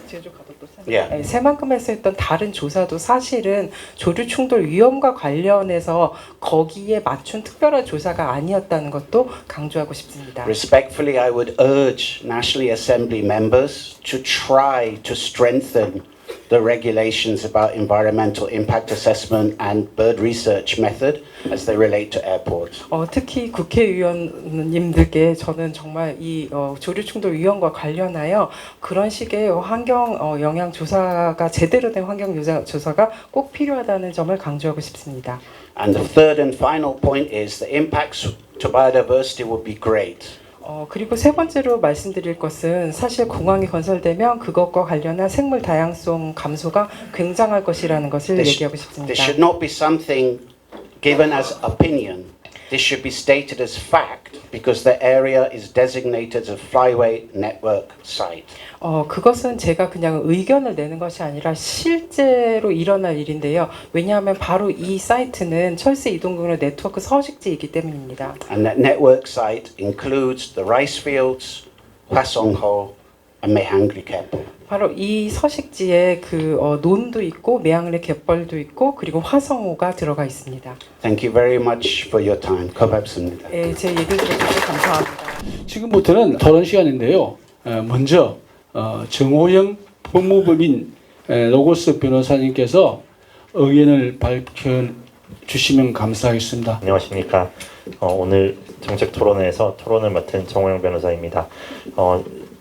제주 가덕도 Yeah. 새만금에서 했던 다른 조사도 사실은 조류 충돌 위험과 관련해서 거기에 맞춘 특별한 조사가 아니었다는 것도 강조하고 싶습니다. Respectfully, I would urge National Assembly members to try to strengthen the regulations about environmental impact assessment and bird research method as they relate to airports. 특히 국회의원님들께 저는 정말 이 조류 충돌 위험과 관련하여 그런 식의 환경 영향 조사가 제대로 된 환경 조사가 꼭 필요하다는 점을 강조하고 싶습니다. And the third and final point is the impacts to biodiversity will be great. 그리고 세 번째로 말씀드릴 것은 사실 공항이 건설되면 그것과 관련한 생물 다양성 감소가 굉장할 것이라는 것을 얘기하고 싶습니다. This should not be something given as opinion. This should be stated as fact because the area is designated as a flyway network site. 그것은 제가 그냥 의견을 내는 것이 아니라 실제로 일어날 일인데요. 왜냐하면 바로 이 사이트는 철새 이동경로 네트워크 서식지이기 때문입니다. And that network site includes the rice fields, Hwasongho, and Mehangri Keppel. 바로 이 서식지에 논도 있고 매항리 갯벌도 있고 그리고 화성호가 들어가 있습니다. Thank you very much for your time. 고맙습니다. 제 얘기 들어주셔서 감사합니다. 지금부터는 토론 시간인데요. 먼저 정호영 법무법인 로고스 변호사님께서 의견을 밝혀 주시면 감사하겠습니다. 안녕하십니까. 오늘 정책 토론회에서 토론을 맡은 정호영 변호사입니다.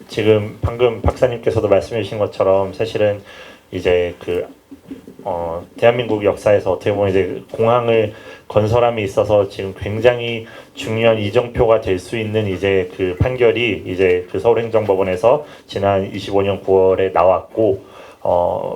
지금 방금 박사님께서도 말씀해 주신 것처럼 사실은 이제 대한민국 역사에서 어떻게 보면 이제 공항을 건설함에 있어서 지금 굉장히 중요한 이정표가 될 수 있는 이제 그 판결이 이제 그 서울행정법원에서 지난 25년 9월에 나왔고,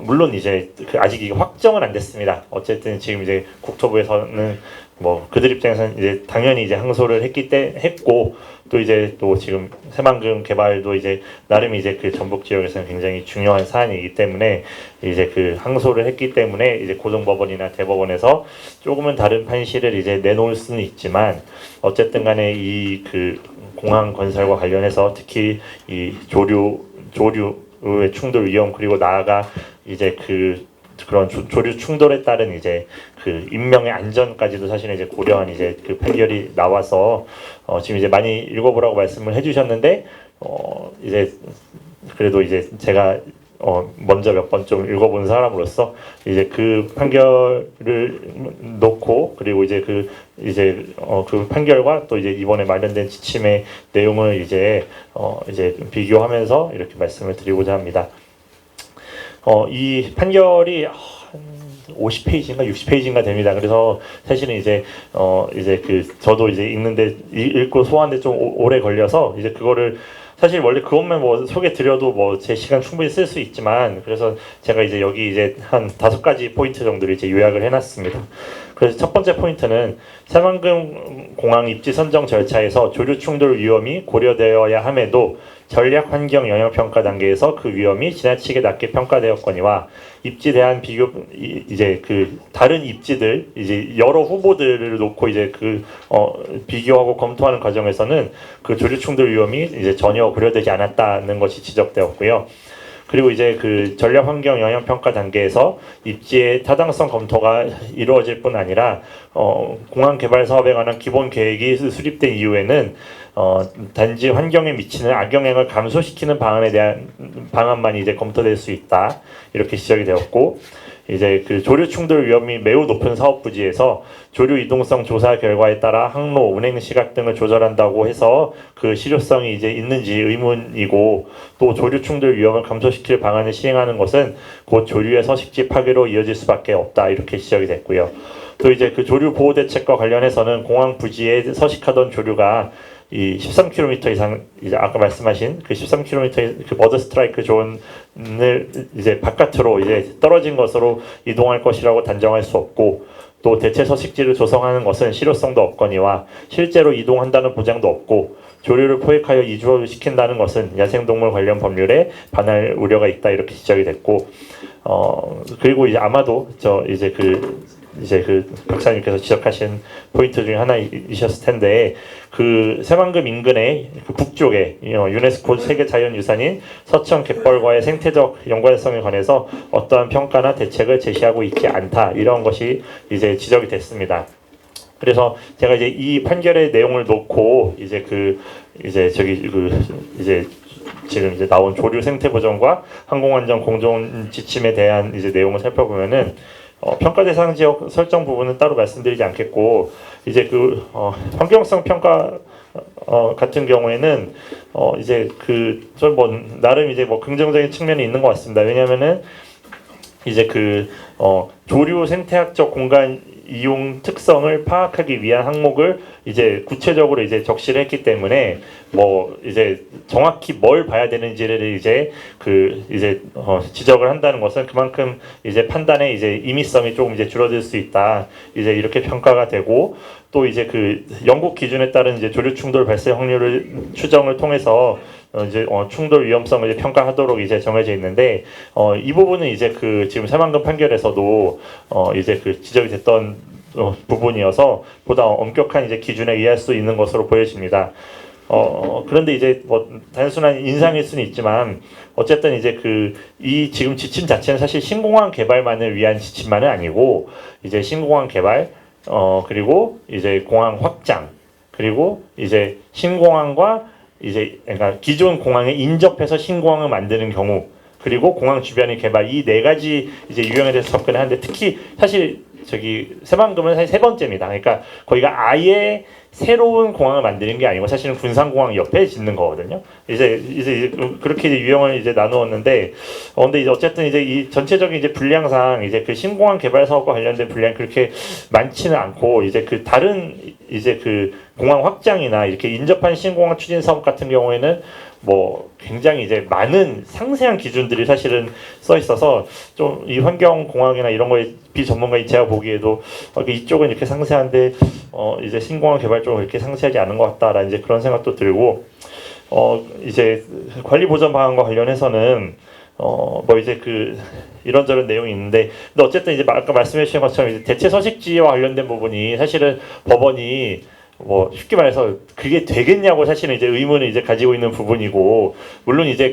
물론 이제 아직 이게 확정은 안 됐습니다. 어쨌든 지금 이제 국토부에서는 뭐 그들 입장에서는 이제 당연히 이제 항소를 했고, 또 이제 또 지금 새만금 개발도 이제 나름 이제 그 전북 지역에서는 굉장히 중요한 사안이기 때문에 이제 그 항소를 했기 때문에 이제 고등법원이나 대법원에서 조금은 다른 판시를 이제 내놓을 수는 있지만, 어쨌든 간에 이 그 공항 건설과 관련해서 특히 이 조류의 충돌 위험, 그리고 나아가 이제 그런 조류 충돌에 따른 이제 그 인명의 안전까지도 사실은 이제 고려한 이제 그 판결이 나와서 지금 이제 많이 읽어보라고 말씀을 해주셨는데, 이제 그래도 이제 제가 먼저 몇 번 좀 읽어본 사람으로서 이제 그 판결을 놓고 그리고 이제 그 판결과 또 이제 이번에 마련된 지침의 내용을 이제 비교하면서 이렇게 말씀을 드리고자 합니다. 이 판결이 50페이지인가 60페이지인가 됩니다. 그래서 사실은 이제 저도 이제 읽고 소화하는데 좀 오래 걸려서 이제 그거를 사실 원래 그것만 뭐 소개 드려도 뭐 제 시간 충분히 쓸 수 있지만 그래서 제가 이제 여기 이제 한 5가지 포인트 정도를 이제 요약을 해놨습니다. 그래서 첫 번째 포인트는 새만금 공항 입지 선정 절차에서 조류 충돌 위험이 고려되어야 함에도 전략 환경 영향 평가 단계에서 그 위험이 지나치게 낮게 평가되었거니와 입지 대한 비교 이제 그 다른 입지들 이제 여러 후보들을 놓고 이제 비교하고 검토하는 과정에서는 그 조류 충돌 위험이 이제 전혀 고려되지 않았다는 것이 지적되었고요. 그리고 이제 그 전략 환경 영향 평가 단계에서 입지의 타당성 검토가 이루어질 뿐 아니라 공항 개발 사업에 관한 기본 계획이 수립된 이후에는 단지 환경에 미치는 악영향을 감소시키는 방안에 대한 방안만이 이제 검토될 수 있다 이렇게 지적이 되었고 이제 그 조류 충돌 위험이 매우 높은 사업 부지에서 조류 이동성 조사 결과에 따라 항로, 운행 시각 등을 조절한다고 해서 그 실효성이 이제 있는지 의문이고 또 조류 충돌 위험을 감소시킬 방안을 시행하는 것은 곧 조류의 서식지 파괴로 이어질 수밖에 없다 이렇게 지적이 됐고요. 또 이제 그 조류 보호 대책과 관련해서는 공항 부지에 서식하던 조류가 이 13km 이상 이제 아까 말씀하신 그 13km의 그 버드 스트라이크 존을 이제 바깥으로 이제 떨어진 것으로 이동할 것이라고 단정할 수 없고 또 대체 서식지를 조성하는 것은 실효성도 없거니와 실제로 이동한다는 보장도 없고 조류를 포획하여 이주시킨다는 것은 야생동물 관련 법률에 반할 우려가 있다 이렇게 지적이 됐고 그리고 이제 아마도 그 박사님께서 지적하신 포인트 중에 하나이셨을 텐데 그 새만금 인근의 그 북쪽에 유네스코 세계 자연유산인 서천 갯벌과의 생태적 연관성에 관해서 어떠한 평가나 대책을 제시하고 있지 않다 이런 것이 이제 지적이 됐습니다. 그래서 제가 이제 이 판결의 내용을 놓고 지금 이제 나온 조류 생태 보전과 항공안전 공정 지침에 대한 이제 내용을 살펴보면은 평가 대상 지역 설정 부분은 따로 말씀드리지 않겠고 이제 환경성 평가 같은 경우에는 좀 나름 이제 긍정적인 측면이 있는 것 같습니다. 왜냐하면은 이제 조류 생태학적 공간 이용 특성을 파악하기 위한 항목을 이제 구체적으로 이제 적시를 했기 때문에 이제 정확히 뭘 봐야 되는지를 지적을 한다는 것은 그만큼 이제 판단의 이제 임의성이 조금 이제 줄어들 수 있다 이제 이렇게 평가가 되고 또 이제 영국 기준에 따른 이제 조류 충돌 발생 확률을 추정을 통해서 충돌 위험성을 이제 평가하도록 이제 정해져 있는데 이 부분은 이제 지금 새만금 판결에서도 지적이 됐던 부분이어서 보다 엄격한 이제 기준에 의할 수 있는 것으로 보여집니다. 그런데 이제 단순한 인상일 수는 있지만 어쨌든 이제 이 지금 지침 자체는 사실 신공항 개발만을 위한 지침만은 아니고 이제 신공항 개발 그리고 이제 공항 확장 그리고 이제 신공항과 그러니까 기존 공항에 인접해서 신공항을 만드는 경우 그리고 공항 주변의 개발 이 4가지 이제 유형에 대해서 접근을 하는데 특히 사실 새만금은 사실 3번째입니다. 그러니까 거기가 아예 새로운 공항을 만드는 게 아니고 사실은 군산공항 옆에 짓는 거거든요. 이제 그렇게 이제 유형을 이제 나누었는데 근데 이제 어쨌든 이제 이 전체적인 이제 분량상 이제 신공항 개발 사업과 관련된 분량이 그렇게 많지는 않고 이제 다른 이제 공항 확장이나 이렇게 인접한 신공항 추진 사업 같은 경우에는 굉장히 이제 많은 상세한 기준들이 사실은 써 있어서 좀 이 환경 공항이나 이런 거에 비전문가인 제가 보기에도 이쪽은 이렇게 상세한데 이제 신공항 개발 쪽은 이렇게 상세하지 않은 것 같다라는 이제 그런 생각도 들고 이제 관리 보전 방안과 관련해서는 이런저런 내용이 있는데 근데 어쨌든 이제 아까 말씀해 주신 것처럼 이제 대체 서식지와 관련된 부분이 사실은 법원이 쉽게 말해서 그게 되겠냐고 사실은 이제 의문을 이제 가지고 있는 부분이고 물론 이제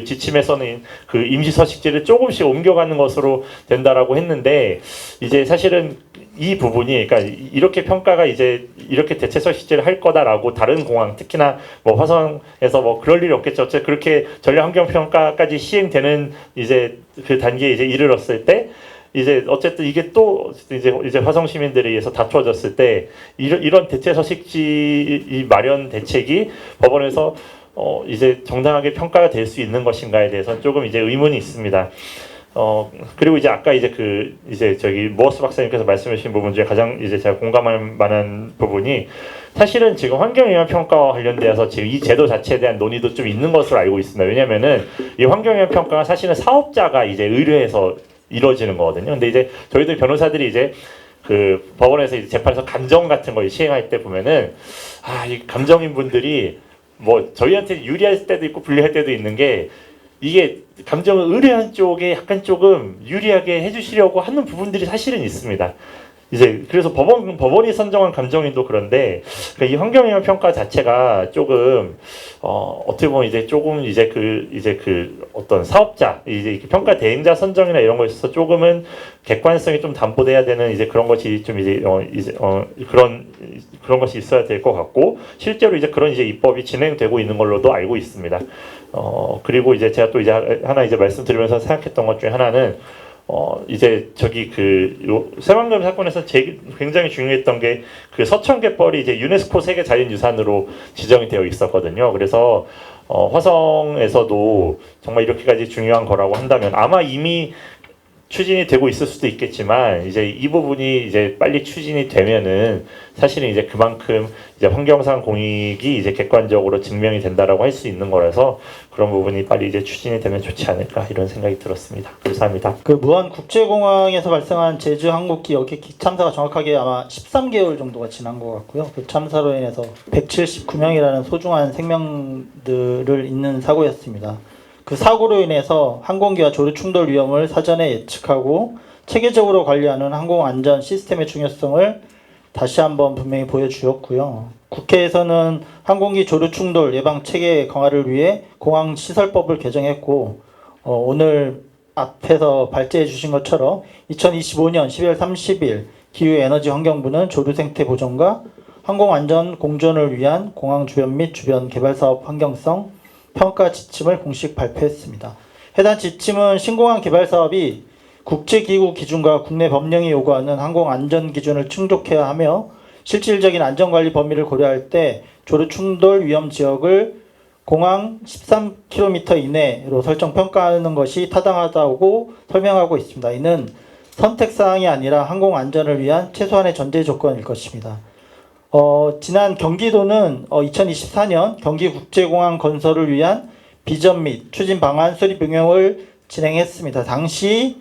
지침에서는 임시 서식지를 조금씩 옮겨가는 것으로 된다라고 했는데 이제 사실은 이 부분이 그러니까 이렇게 평가가 이제 이렇게 대체적 실제를 할 거다라고 다른 공항 특히나 뭐 화성에서 뭐 그럴 일이 없겠죠. 어쨌든 그렇게 전략 환경 평가까지 시행되는 이제 그 단계에 이제 이르렀을 때 이제 어쨌든 이게 또 이제 화성 시민들에 의해서 다투어졌을 때 이런 대체 서식지 마련 대책이 법원에서 이제 정당하게 평가가 될 수 있는 것인가에 대해서 조금 이제 의문이 있습니다. 그리고 이제 아까 이제 이제 저기 모어스 박사님께서 말씀해 주신 부분 중에 가장 이제 제가 공감할 만한 부분이 사실은 지금 환경영향 평가와 관련되어서 지금 이 제도 자체에 대한 논의도 좀 있는 것으로 알고 있습니다. 왜냐면은 이 환경영향 평가가 사실은 사업자가 이제 의뢰해서 이루어지는 거거든요. 근데 이제 저희들 변호사들이 이제 그 법원에서 이제 재판에서 감정 같은 걸 시행할 때 보면은 이 감정인 분들이 뭐 저희한테 유리할 때도 있고 불리할 때도 있는 게 이게 감정을 의뢰한 쪽에 약간 조금 유리하게 해주시려고 하는 부분들이 사실은 있습니다. 이제 그래서 법원이 선정한 감정인도 그런데 그러니까 이 환경영향 평가 자체가 조금 어떻게 보면 이제 조금 이제 그 어떤 사업자 이제 평가 대행자 선정이나 이런 거에 있어서 조금은 객관성이 좀 담보돼야 되는 이제 그런 것이 좀 이제 그런 것이 있어야 될 것 같고 실제로 이제 그런 이제 입법이 진행되고 있는 걸로도 알고 있습니다. 그리고 이제 제가 또 이제 하나 이제 말씀드리면서 생각했던 것 중에 하나는 이제 저기 요 새만금 사건에서 굉장히 중요했던 게 그 서천갯벌이 이제 유네스코 세계 자연유산으로 지정이 되어 있었거든요. 그래서 화성에서도 정말 이렇게까지 중요한 거라고 한다면 아마 이미 추진이 되고 있을 수도 있겠지만 이제 이 부분이 이제 빨리 추진이 되면은 사실은 이제 그만큼 이제 환경상 공익이 이제 객관적으로 증명이 된다라고 할 수 있는 거라서 그런 부분이 빨리 이제 추진이 되면 좋지 않을까 이런 생각이 들었습니다. 감사합니다. 그 무안 국제공항에서 발생한 제주 항공기 여객기 참사가 정확하게 아마 13개월 정도가 지난 것 같고요. 그 참사로 인해서 179명이라는 소중한 생명들을 잇는 사고였습니다. 그 사고로 인해서 항공기와 조류 충돌 위험을 사전에 예측하고 체계적으로 관리하는 항공안전 시스템의 중요성을 다시 한번 분명히 보여주었고요. 국회에서는 항공기 조류 충돌 예방 체계 강화를 위해 공항시설법을 개정했고 오늘 앞에서 발제해 주신 것처럼 2025년 12월 30일 기후에너지환경부는 조류 생태 보존과 항공안전 공존을 위한 공항 주변 및 주변 개발사업 환경성 평가 지침을 공식 발표했습니다. 해당 지침은 신공항 개발 사업이 국제기구 기준과 국내 법령이 요구하는 항공안전 기준을 충족해야 하며 실질적인 안전관리 범위를 고려할 때 조류 충돌 위험 지역을 공항 13km 이내로 설정 평가하는 것이 타당하다고 설명하고 있습니다. 이는 선택사항이 아니라 항공안전을 위한 최소한의 전제 조건일 것입니다. 지난 경기도는 2024년 경기국제공항 건설을 위한 비전 및 추진 방안 수립 응용을 진행했습니다. 당시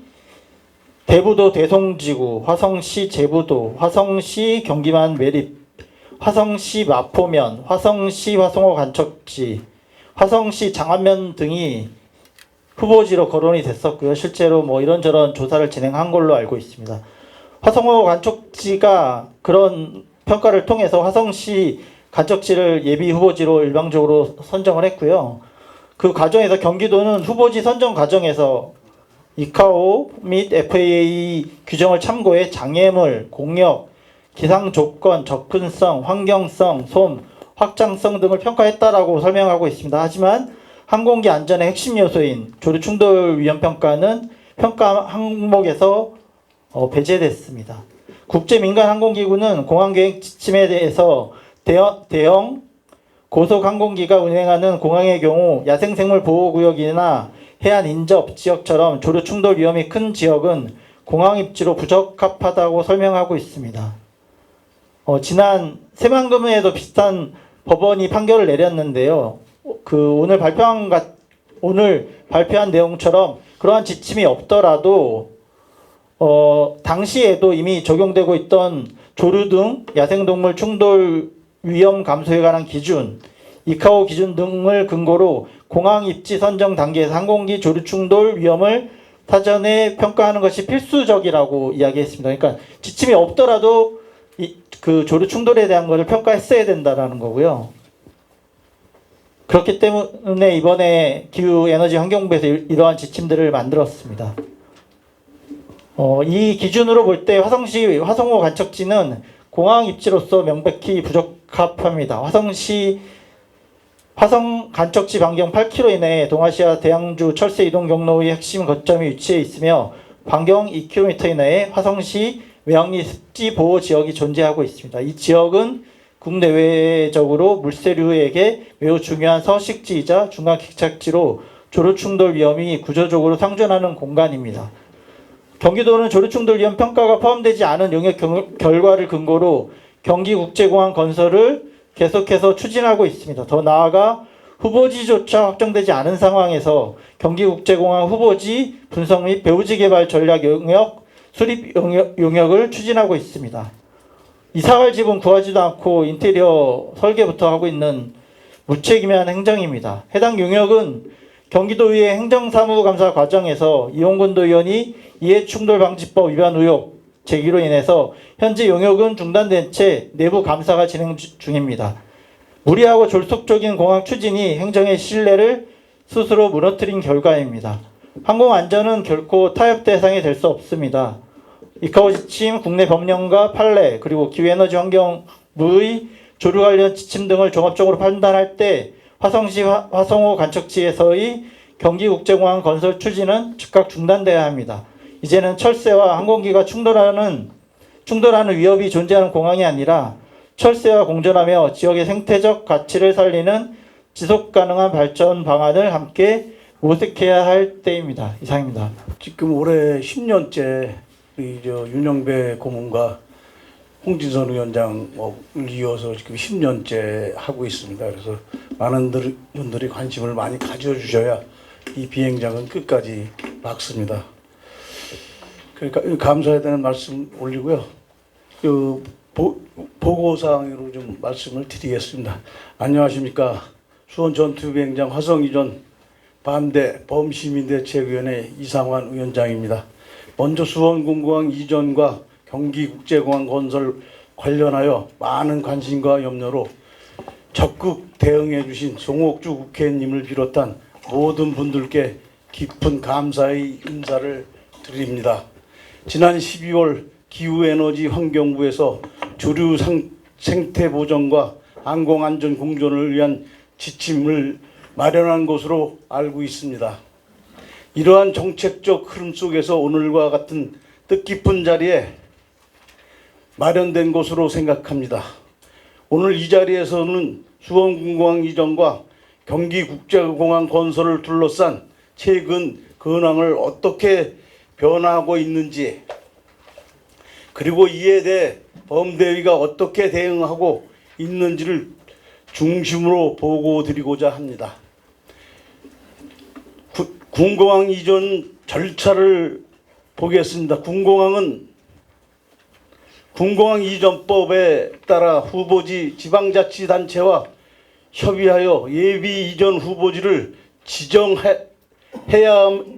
대부도 대송지구, 화성시 제부도, 화성시 경기만 매립, 화성시 마포면, 화성시 화성호 간척지, 화성시 장안면 등이 후보지로 거론이 됐었고요. 실제로 뭐 이런저런 조사를 진행한 걸로 알고 있습니다. 화성호 간척지가 그런 평가를 통해서 화성시 간척지를 예비 후보지로 일방적으로 선정을 했고요. 그 과정에서 경기도는 후보지 선정 과정에서 이카오 및 FAA 규정을 참고해 장애물, 공역, 기상 조건, 접근성, 환경성, 솜, 확장성 등을 평가했다라고 설명하고 있습니다. 하지만 항공기 안전의 핵심 요소인 조류 충돌 위험 평가는 평가 항목에서 배제됐습니다. 국제민간항공기구는 공항계획 지침에 대해서 대형 고속항공기가 운행하는 공항의 경우 야생생물 보호구역이나 해안 인접 지역처럼 조류 충돌 위험이 큰 지역은 공항 입지로 부적합하다고 설명하고 있습니다. 지난 새만금에도 비슷한 법원이 판결을 내렸는데요. 오늘 발표한 내용처럼 그러한 지침이 없더라도 당시에도 이미 적용되고 있던 조류 등 야생동물 충돌 위험 감소에 관한 기준, 이카오 기준 등을 근거로 공항 입지 선정 단계에서 항공기 조류 충돌 위험을 사전에 평가하는 것이 필수적이라고 이야기했습니다. 그러니까 지침이 없더라도 그 조류 충돌에 대한 것을 평가했어야 된다는 거고요. 그렇기 때문에 이번에 기후에너지환경부에서 이러한 지침들을 만들었습니다. 이 기준으로 볼 때 화성시 화성호 간척지는 공항 입지로서 명백히 부적합합니다. 화성 간척지 반경 8km 이내에 동아시아 대양주 철새 이동 경로의 핵심 거점이 위치해 있으며 반경 2km 이내에 화성시 외양리 습지 보호 지역이 존재하고 있습니다. 이 지역은 국내외적으로 물세류에게 매우 중요한 서식지이자 중간 기착지로 조류충돌 위험이 구조적으로 상존하는 공간입니다. 경기도는 조류충돌 위험 평가가 포함되지 않은 용역 결과를 근거로 경기국제공항 건설을 계속해서 추진하고 있습니다. 더 나아가 후보지조차 확정되지 않은 상황에서 경기국제공항 후보지 분석 및 배후지 개발 전략 용역 수립 용역을 추진하고 있습니다. 이사갈 집은 구하지도 않고 인테리어 설계부터 하고 있는 무책임한 행정입니다. 해당 용역은 경기도의회 행정사무감사 과정에서 이용근도 의원이 이해충돌방지법 위반 의혹 제기로 인해서 현재 용역은 중단된 채 내부 감사가 진행 중입니다. 무리하고 졸속적인 공항 추진이 행정의 신뢰를 스스로 무너뜨린 결과입니다. 항공안전은 결코 타협 대상이 될 수 없습니다. 이카오 지침, 국내 법령과 판례, 그리고 기후에너지 환경부의 조류 관련 지침 등을 종합적으로 판단할 때 화성시 화성호 간척지에서의 경기국제공항 건설 추진은 즉각 중단돼야 합니다. 이제는 철새와 항공기가 충돌하는 위협이 존재하는 공항이 아니라 철새와 공존하며 지역의 생태적 가치를 살리는 지속가능한 발전 방안을 함께 모색해야 할 때입니다. 이상입니다. 지금 올해 10년째 우리 윤영배 고문과 홍진선 위원장을 이어서 지금 10년째 하고 있습니다. 그래서 많은 분들이 관심을 많이 가져주셔야 이 비행장은 끝까지 막습니다. 그러니까 감사해야 되는 말씀 올리고요. 보고사항으로 좀 말씀을 드리겠습니다. 안녕하십니까. 수원 전투비행장 화성 이전 반대 범시민대책위원회 이상환 위원장입니다. 먼저 수원공항 이전과 경기국제공항 건설 관련하여 많은 관심과 염려로 적극 대응해 주신 송옥주 국회의원님을 비롯한 모든 분들께 깊은 감사의 인사를 드립니다. 지난 12월 기후에너지 환경부에서 조류 생태 보전과 항공안전 공존을 위한 지침을 마련한 것으로 알고 있습니다. 이러한 정책적 흐름 속에서 오늘과 같은 뜻깊은 자리에 마련된 것으로 생각합니다. 오늘 이 자리에서는 수원공항 이전과 경기국제공항 건설을 둘러싼 최근 근황을 어떻게 변화하고 있는지, 그리고 이에 대해 범대위가 어떻게 대응하고 있는지를 중심으로 보고드리고자 합니다. 군공항 이전 절차를 보겠습니다. 군공항 이전법에 따라 후보지 지방자치단체와 협의하여 예비 이전 후보지를 지정해야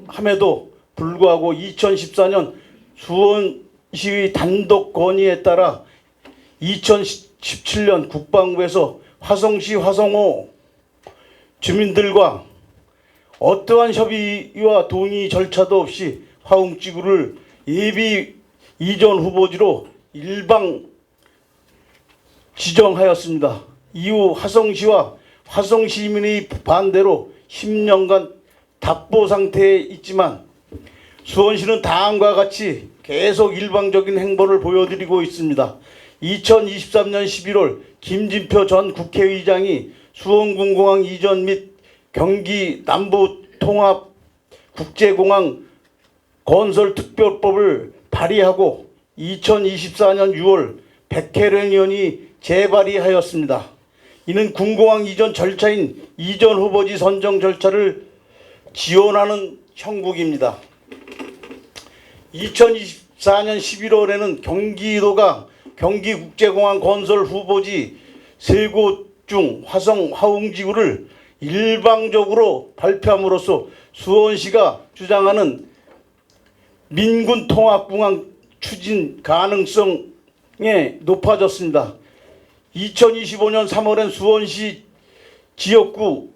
함에도 불구하고 2014년 수원시의 단독 건의에 따라 2017년 국방부에서 화성시 화성호 주민들과 어떠한 협의와 동의 절차도 없이 화웅지구를 예비 이전 후보지로 일방 지정하였습니다. 이후 화성시와 화성시민의 반대로 10년간 답보 상태에 있지만 수원시는 다음과 같이 계속 일방적인 행보를 보여드리고 있습니다. 2023년 11월 김진표 전 국회의장이 수원군공항 이전 및 경기 남부통합 국제공항 건설특별법을 발의하고 2024년 6월 백혜련 의원이 재발의하였습니다. 이는 군공항 이전 절차인 이전 후보지 선정 절차를 지원하는 형국입니다. 2024년 11월에는 경기도가 경기국제공항 건설 후보지 3곳 중 화성 화웅지구를 일방적으로 발표함으로써 수원시가 주장하는 민군 통합공항 추진 가능성에 높아졌습니다. 2025년 3월엔 수원시 지역구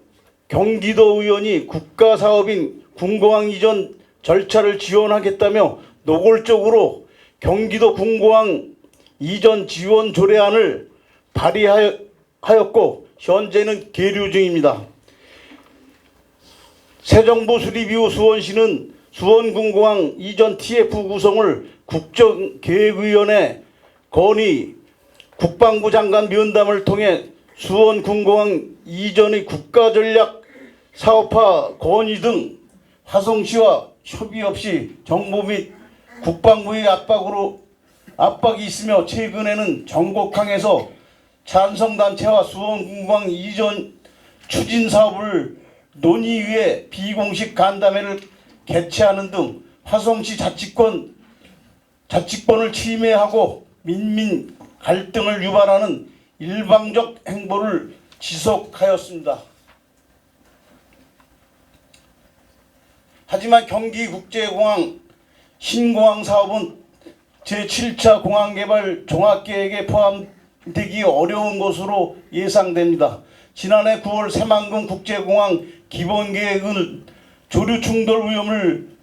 경기도 의원이 국가사업인 군공항 이전 절차를 지원하겠다며 노골적으로 경기도 군공항 이전 지원 조례안을 발의하였고 현재는 계류 중입니다. 새 정부 수립 이후 수원시는 수원군공항 이전 TF 구성을 국정계획위원회 건의 국방부 장관 면담을 통해 수원군공항 이전의 국가전략 사업화 건의 등 화성시와 협의 없이 정부 및 국방부의 압박이 있으며 최근에는 전국항에서 찬성단체와 수원군공항 이전 추진 사업을 논의 위해 비공식 간담회를 개최하는 등 화성시 자치권을 침해하고 민민 갈등을 유발하는 일방적 행보를 지속하였습니다. 하지만 경기국제공항 신공항 사업은 제7차 공항개발 종합계획에 포함되기 어려운 것으로 예상됩니다. 지난해 9월 새만금 국제공항 기본계획은 조류 충돌 위험을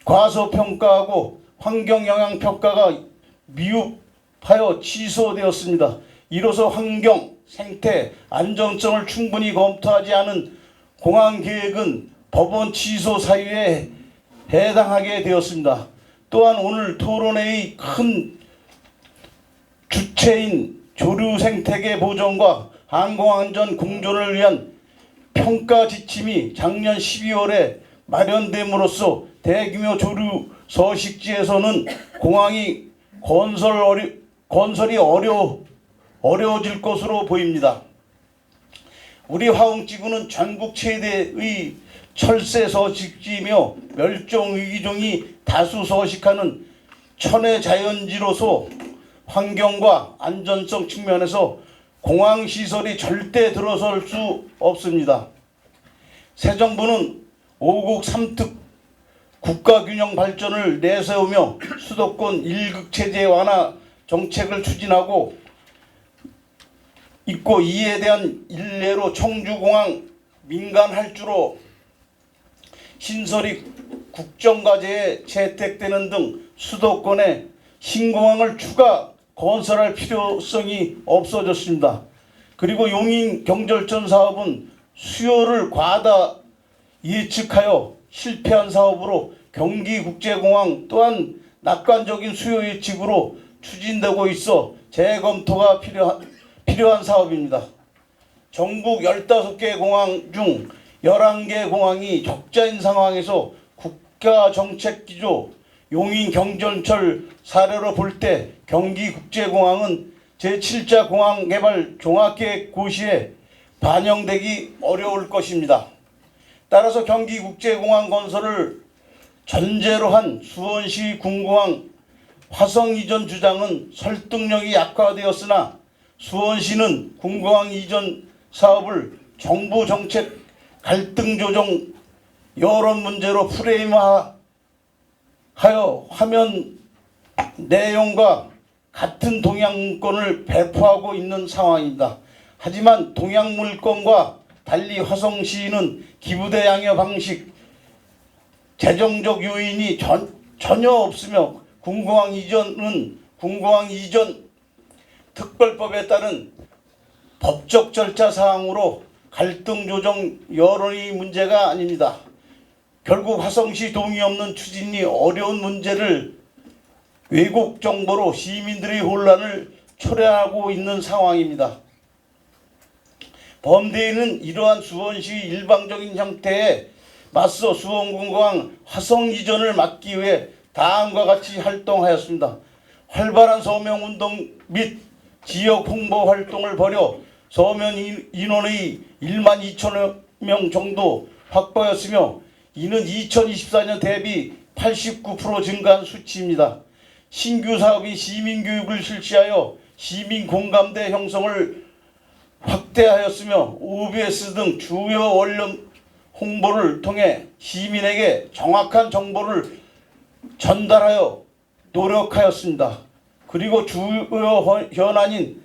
과소평가하고 환경영향평가가 미흡하여 취소되었습니다. 이로써 환경, 생태, 안전성을 충분히 검토하지 않은 공항계획은 법원 취소 사유에 해당하게 되었습니다. 또한 오늘 토론회의 큰 주체인 조류 생태계 보존과 항공안전 공존을 위한 평가 지침이 작년 12월에 마련됨으로써 대규모 조류 서식지에서는 공항이 건설이 어려워질 것으로 보입니다. 우리 화웅지구는 전국 최대의 철새 서식지이며 멸종위기종이 다수 서식하는 천혜 자연지로서 환경과 안전성 측면에서 공항시설이 절대 들어설 수 없습니다. 새 정부는 5국 3특 국가균형 발전을 내세우며 수도권 1극체제 완화 정책을 추진하고 있고, 이에 대한 일례로 청주공항 민간 할주로 신설이 국정과제에 채택되는 등 수도권에 신공항을 추가 건설할 필요성이 없어졌습니다. 그리고 용인 경절전 사업은 수요를 과다 예측하여 실패한 사업으로 경기국제공항 또한 낙관적인 수요 예측으로 추진되고 있어 재검토가 필요한 사업입니다. 전국 15개 공항 중 11개 공항이 적자인 상황에서 국가정책기조 용인 경전철 사례로 볼 때 경기국제공항은 제7차 공항개발 종합계획 고시에 반영되기 어려울 것입니다. 따라서 경기국제공항 건설을 전제로 한 수원시 군공항 화성 이전 주장은 설득력이 약화되었으나 수원시는 군공항 이전 사업을 정부 정책 갈등 조정 여론 문제로 프레임화하여 화면 내용과 같은 동양문건을 배포하고 있는 상황입니다. 하지만 동양문건과 달리 화성시는 기부대 양여 방식, 재정적 요인이 전혀 없으며 군공항 이전은 군공항 이전 특별법에 따른 법적 절차 사항으로 갈등 조정 여론이 문제가 아닙니다. 결국 화성시 동의 없는 추진이 어려운 문제를 왜곡 정보로 시민들의 혼란을 초래하고 있는 상황입니다. 범대에는 이러한 수원시 일방적인 형태에 맞서 수원군공항 화성 이전을 막기 위해 다음과 같이 활동하였습니다. 활발한 서명운동 및 지역 홍보 활동을 벌여 서면 인원의 1만 2천여 명 정도 확보하였으며 이는 2024년 대비 89% 증가한 수치입니다. 신규 사업이 시민교육을 실시하여 시민공감대 형성을 확대하였으며 OBS 등 주요 원룸 홍보를 통해 시민에게 정확한 정보를 전달하여 노력하였습니다. 그리고 주요 현안인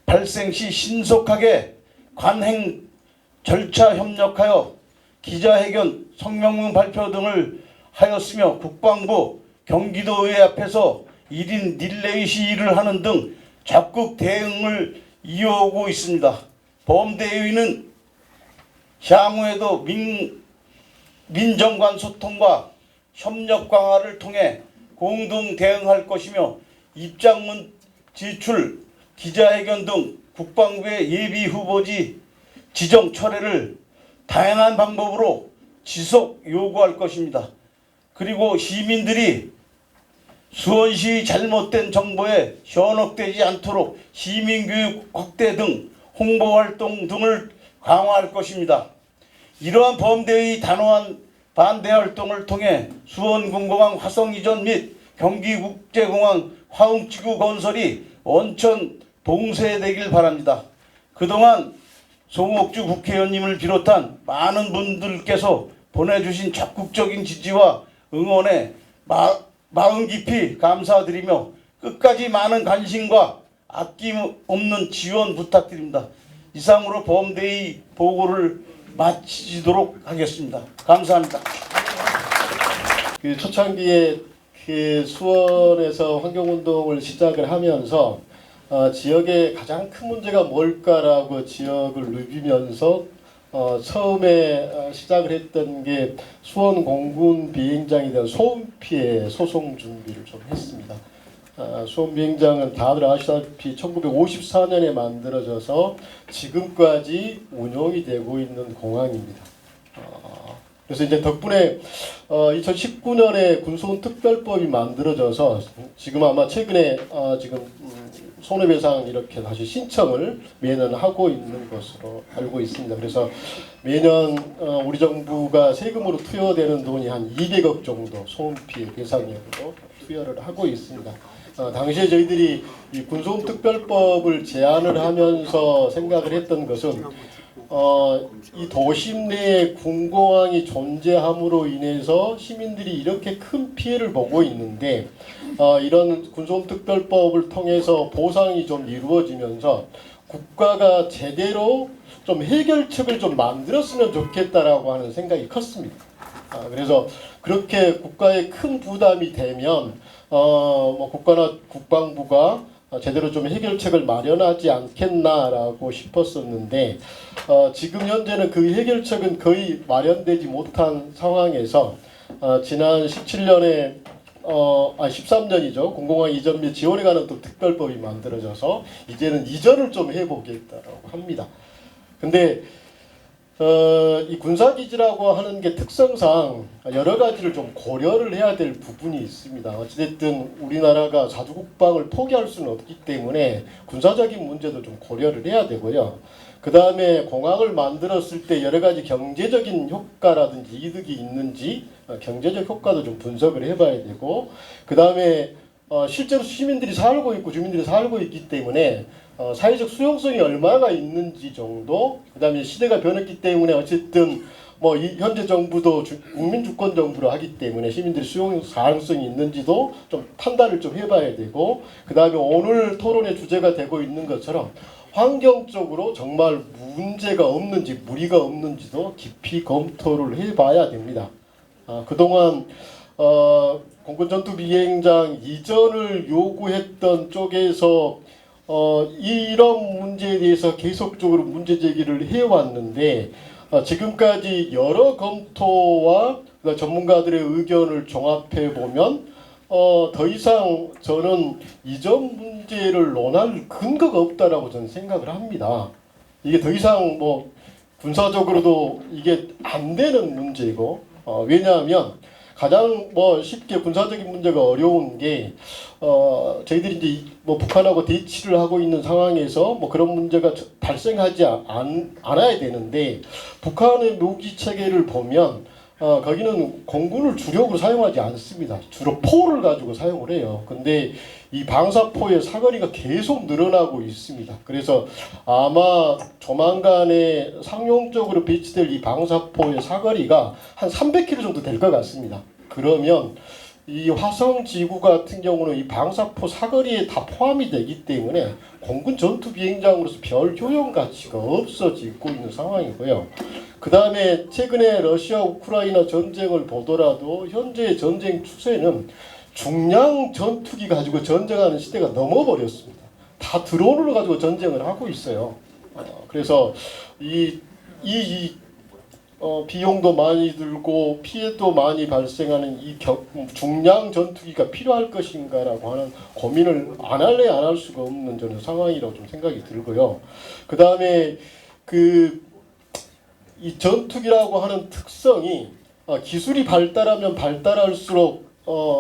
발생 시 신속하게 관행 절차 협력하여 기자회견, 성명문 발표 등을 하였으며 국방부, 경기도의회 앞에서 1인 릴레이 시위를 하는 등 적극 대응을 이어오고 있습니다. 범대위는 향후에도 민정 간 소통과 협력 강화를 통해 공동 대응할 것이며 입장문 제출, 기자회견 등 국방부의 예비 후보지 지정 철회를 다양한 방법으로 지속 요구할 것입니다. 그리고 시민들이 수원시 잘못된 정보에 현혹되지 않도록 시민교육 확대 등 홍보활동 등을 강화할 것입니다. 이러한 범대의 단호한 반대 활동을 통해 수원군공항 화성 이전 및 경기국제공항 화웅지구 건설이 원천 봉쇄되길 바랍니다. 그동안 송옥주 국회의원님을 비롯한 많은 분들께서 보내주신 적극적인 지지와 응원에 마음 깊이 감사드리며 끝까지 많은 관심과 아낌없는 지원 부탁드립니다. 이상으로 범대의 보고를 마치도록 하겠습니다. 감사합니다. 그 초창기에 그 수원에서 환경운동을 시작을 하면서 지역의 가장 큰 문제가 뭘까라고 지역을 누비면서 처음에 시작을 했던 게 수원 공군 비행장에 대한 소음 피해 소송 준비를 좀 했습니다. 수원 비행장은 다들 아시다시피 1954년에 만들어져서 지금까지 운영이 되고 있는 공항입니다. 그래서 이제 덕분에 2019년에 군소음 특별법이 만들어져서 지금 아마 최근에 지금 손해배상 이렇게 다시 신청을 매년 하고 있는 것으로 알고 있습니다. 그래서 매년 우리 정부가 세금으로 투여되는 돈이 한 200억 정도 소음 피해 배상액으로 투여를 하고 있습니다. 당시에 저희들이 이 군소음 특별법을 제안을 하면서 생각을 했던 것은 이 도심 내에 군공항이 존재함으로 인해서 시민들이 이렇게 큰 피해를 보고 있는데 이런 군소음 특별법을 통해서 보상이 좀 이루어지면서 국가가 제대로 좀 해결책을 좀 만들었으면 좋겠다라고 하는 생각이 컸습니다. 그래서 그렇게 국가에 큰 부담이 되면 뭐 국가나 국방부가 제대로 좀 해결책을 마련하지 않겠나라고 싶었었는데 지금 현재는 그 해결책은 거의 마련되지 못한 상황에서 지난 17년에 13년이죠. 공공항 이전 및 지원에 관한 또 특별법이 만들어져서 이제는 이전을 좀 해보겠다라고 합니다. 근데 이 군사기지라고 하는 게 특성상 여러 가지를 좀 고려를 해야 될 부분이 있습니다. 어찌됐든 우리나라가 자주국방을 포기할 수는 없기 때문에 군사적인 문제도 좀 고려를 해야 되고요. 그 다음에 공항을 만들었을 때 여러 가지 경제적인 효과라든지 이득이 있는지 경제적 효과도 좀 분석을 해봐야 되고, 그 다음에 실제로 시민들이 살고 있고 주민들이 살고 있기 때문에 사회적 수용성이 얼마나 있는지 정도, 그 다음에 시대가 변했기 때문에 어쨌든 뭐 이 현재 정부도 국민 주권 정부로 하기 때문에 시민들이 수용 가능성이 있는지도 좀 판단을 좀 해봐야 되고, 그 다음에 오늘 토론의 주제가 되고 있는 것처럼 환경적으로 정말 문제가 없는지 무리가 없는지도 깊이 검토를 해봐야 됩니다. 그동안 공군 전투 비행장 이전을 요구했던 쪽에서 이런 문제에 대해서 계속적으로 문제 제기를 해왔는데 지금까지 여러 검토와 전문가들의 의견을 종합해 보면 더 이상 저는 이전 문제를 논할 근거가 없다라고 저는 생각을 합니다. 이게 더 이상 뭐 군사적으로도 이게 안 되는 문제고, 왜냐하면 가장 뭐 쉽게 군사적인 문제가 어려운 게 저희들이 이제 뭐 북한하고 대치를 하고 있는 상황에서 뭐 그런 문제가 발생하지 않아야 되는데, 북한의 무기 체계를 보면 거기는 공군을 주력으로 사용하지 않습니다. 주로 포를 가지고 사용을 해요. 근데 이 방사포의 사거리가 계속 늘어나고 있습니다. 그래서 아마 조만간에 상용적으로 배치될 이 방사포의 사거리가 한 300km 정도 될 것 같습니다. 그러면 이 화성지구 같은 경우는 이 방사포 사거리에 다 포함이 되기 때문에 공군 전투 비행장으로서 별 효용 가치가 없어지고 있는 상황이고요. 그 다음에 최근에 러시아 우크라이나 전쟁을 보더라도 현재의 전쟁 추세는 중량 전투기 가지고 전쟁하는 시대가 넘어버렸습니다. 다 드론으로 가지고 전쟁을 하고 있어요. 그래서 비용도 많이 들고 피해도 많이 발생하는 이 중량 전투기가 필요할 것인가라고 하는 고민을 안 할래 안 할 수가 없는 저는 상황이라고 좀 생각이 들고요. 그 다음에 이 전투기라고 하는 특성이 기술이 발달하면 발달할수록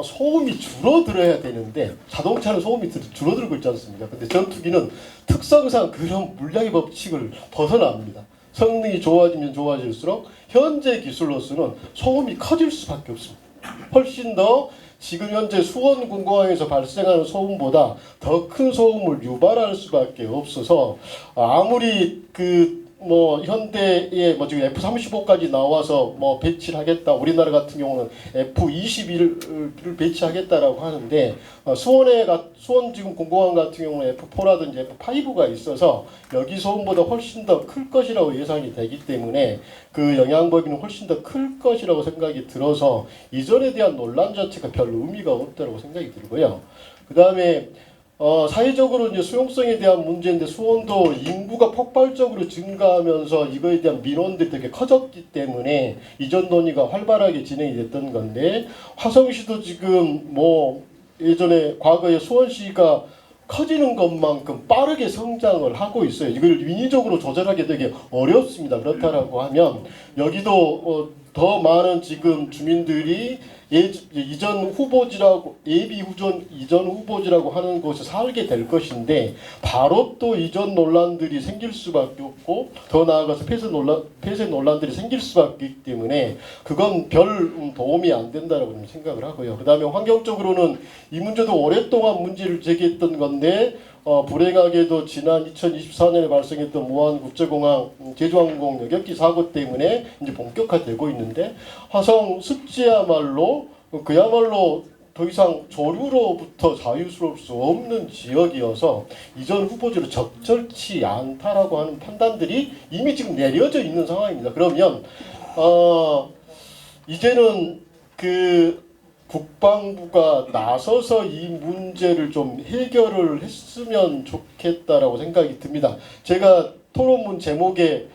소음이 줄어들어야 되는데 자동차는 소음이 줄어들고 있지 않습니까? 근데 전투기는 특성상 그런 물리학의 법칙을 벗어납니다. 성능이 좋아지면 좋아질수록 현재 기술로서는 소음이 커질 수밖에 없습니다. 훨씬 더 지금 현재 수원공고항에서 발생하는 소음보다 더 큰 소음을 유발할 수밖에 없어서 아무리 현대에 지금 F-35까지 나와서 배치를 하겠다. 우리나라 같은 경우는 F-21을 배치하겠다라고 하는데 수원 지금 공공항 같은 경우는 F-4라든지 F-5가 있어서 여기 소음보다 훨씬 더 클 것이라고 예상이 되기 때문에 그 영향 범위는 훨씬 더 클 것이라고 생각이 들어서 이전에 대한 논란 자체가 별 의미가 없다고 생각이 들고요. 그 다음에 사회적으로 이제 수용성에 대한 문제인데 수원도 인구가 폭발적으로 증가하면서 이거에 대한 민원들이 되게 커졌기 때문에 이전 논의가 활발하게 진행이 됐던 건데 화성시도 지금 예전에 과거에 수원시가 커지는 것만큼 빠르게 성장을 하고 있어요. 이걸 인위적으로 조절하기 되게 어렵습니다. 그렇다라고 하면 여기도 더 많은 지금 주민들이 이전 후보지라고 이전 후보지라고 하는 곳에 살게 될 것인데 바로 또 이전 논란들이 생길 수밖에 없고 더 나아가서 폐쇄 논란들이 생길 수밖에 있기 때문에 그건 별 도움이 안 된다라고 생각을 하고요. 그 다음에 환경적으로는 이 문제도 오랫동안 문제를 제기했던 건데 불행하게도 지난 2024년에 발생했던 무안국제공항 제주항공 여객기 사고 때문에 이제 본격화되고 있는데 화성 습지야말로 더 이상 조류로부터 자유스러울 수 없는 지역이어서 이전 후보지로 적절치 않다라고 하는 판단들이 이미 지금 내려져 있는 상황입니다. 그러면 이제는 국방부가 나서서 이 문제를 좀 해결을 했으면 좋겠다라고 생각이 듭니다. 제가 토론문 제목에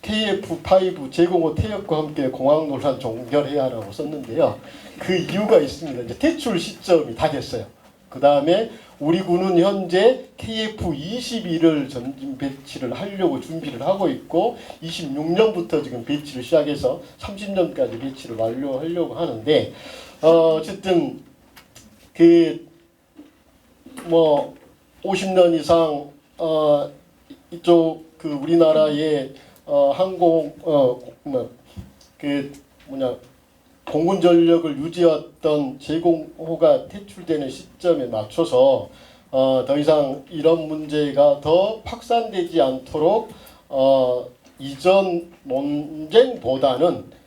KF-5 제공호 태역과 함께 공항 논란 종결해야라고 썼는데요. 그 이유가 있습니다. 이제 퇴출 시점이 다 됐어요. 그 다음에 우리 군은 현재 KF-21을 전진 배치를 하려고 준비를 하고 있고 26년부터 지금 배치를 시작해서 30년까지 배치를 완료하려고 하는데 어쨌든 50년 이상 이쪽 우리나라의 항공 공군 전력을 유지했던 제공호가 퇴출되는 시점에 맞춰서 더 이상 이런 문제가 더 확산되지 않도록 이전 논쟁보다는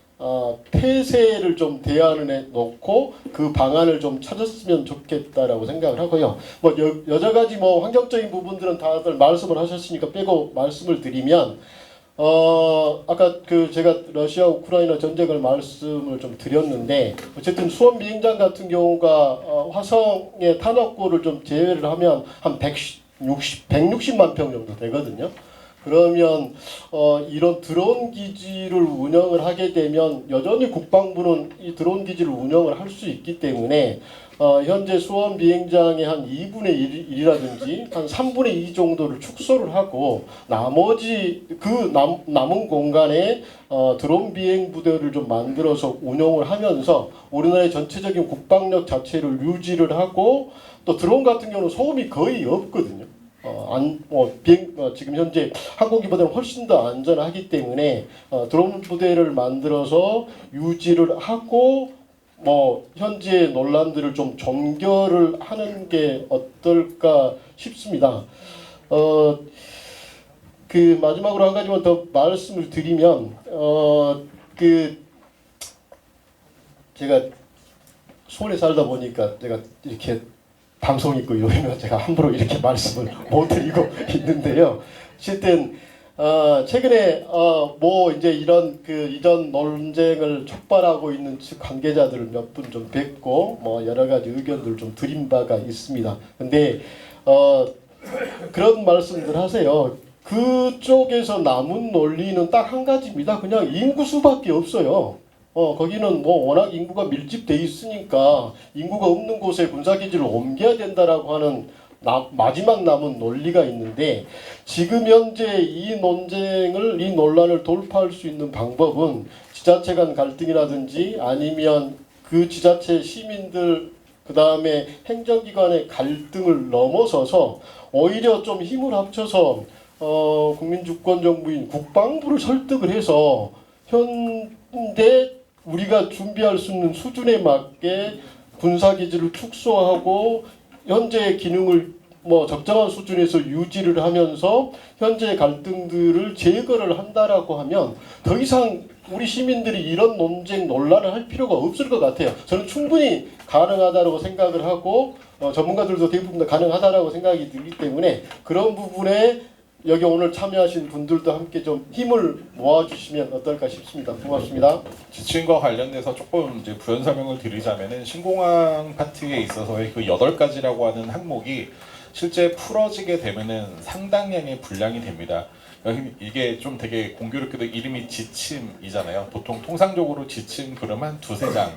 폐쇄를 좀 대안을 놓고 그 방안을 좀 찾았으면 좋겠다라고 생각을 하고요. 여러 가지 환경적인 부분들은 다들 말씀을 하셨으니까 빼고 말씀을 드리면 아까 제가 러시아 우크라이나 전쟁을 말씀을 좀 드렸는데 어쨌든 수원 비행장 같은 경우가 화성의 탄압고를 좀 제외를 하면 한 160만 평 정도 되거든요. 그러면 이런 드론 기지를 운영을 하게 되면 여전히 국방부는 이 드론 기지를 운영을 할 수 있기 때문에 현재 수원 비행장의 한 2분의 1이라든지 한 3분의 2 정도를 축소를 하고 나머지 남은 공간에 드론 비행 부대를 좀 만들어서 운영을 하면서 우리나라의 전체적인 국방력 자체를 유지를 하고 또 드론 같은 경우는 소음이 거의 없거든요. 지금 현재 항공기보다는 훨씬 더 안전하기 때문에 드론 부대를 만들어서 유지를 하고 현재 논란들을 좀 종결을 하는 게 어떨까 싶습니다. 마지막으로 한 가지만 더 말씀을 드리면 제가 수원에 살다 보니까 제가 이렇게 방송 있고 이러면 제가 함부로 이렇게 말씀을 못 드리고 있는데요. 어쨌든 최근에 뭐 이제 이런 그 이전 논쟁을 촉발하고 있는 측 관계자들을 몇 분 좀 뵙고 뭐 여러 가지 의견들 좀 드린 바가 있습니다. 근데 그런 말씀들 하세요. 그쪽에서 남은 논리는 딱 한 가지입니다. 그냥 인구수밖에 없어요. 거기는 뭐 워낙 인구가 밀집돼 있으니까 인구가 없는 곳에 군사기지를 옮겨야 된다라고 하는 마지막 남은 논리가 있는데, 지금 현재 이 논란을 돌파할 수 있는 방법은 지자체 간 갈등이라든지 아니면 그 지자체 시민들 그 다음에 행정기관의 갈등을 넘어서서 오히려 좀 힘을 합쳐서 국민주권정부인 국방부를 설득을 해서 현재 우리가 준비할 수 있는 수준에 맞게 군사기지를 축소하고 현재의 기능을 뭐 적정한 수준에서 유지를 하면서 현재의 갈등들을 제거를 한다라고 하면 더 이상 우리 시민들이 이런 논란을 할 필요가 없을 것 같아요. 저는 충분히 가능하다고 생각을 하고 전문가들도 대부분 다 가능하다라고 생각이 들기 때문에 그런 부분에 여기 오늘 참여하신 분들도 함께 좀 힘을 모아주시면 어떨까 싶습니다. 고맙습니다. 지침과 관련돼서 조금 이제 부연 설명을 드리자면은 신공항 파트에 있어서의 그 8가지라고 하는 항목이 실제 풀어지게 되면은 상당량의 분량이 됩니다. 이게 좀 되게 공교롭게도 이름이 지침이잖아요. 보통 통상적으로 지침 그러면 한 2-3장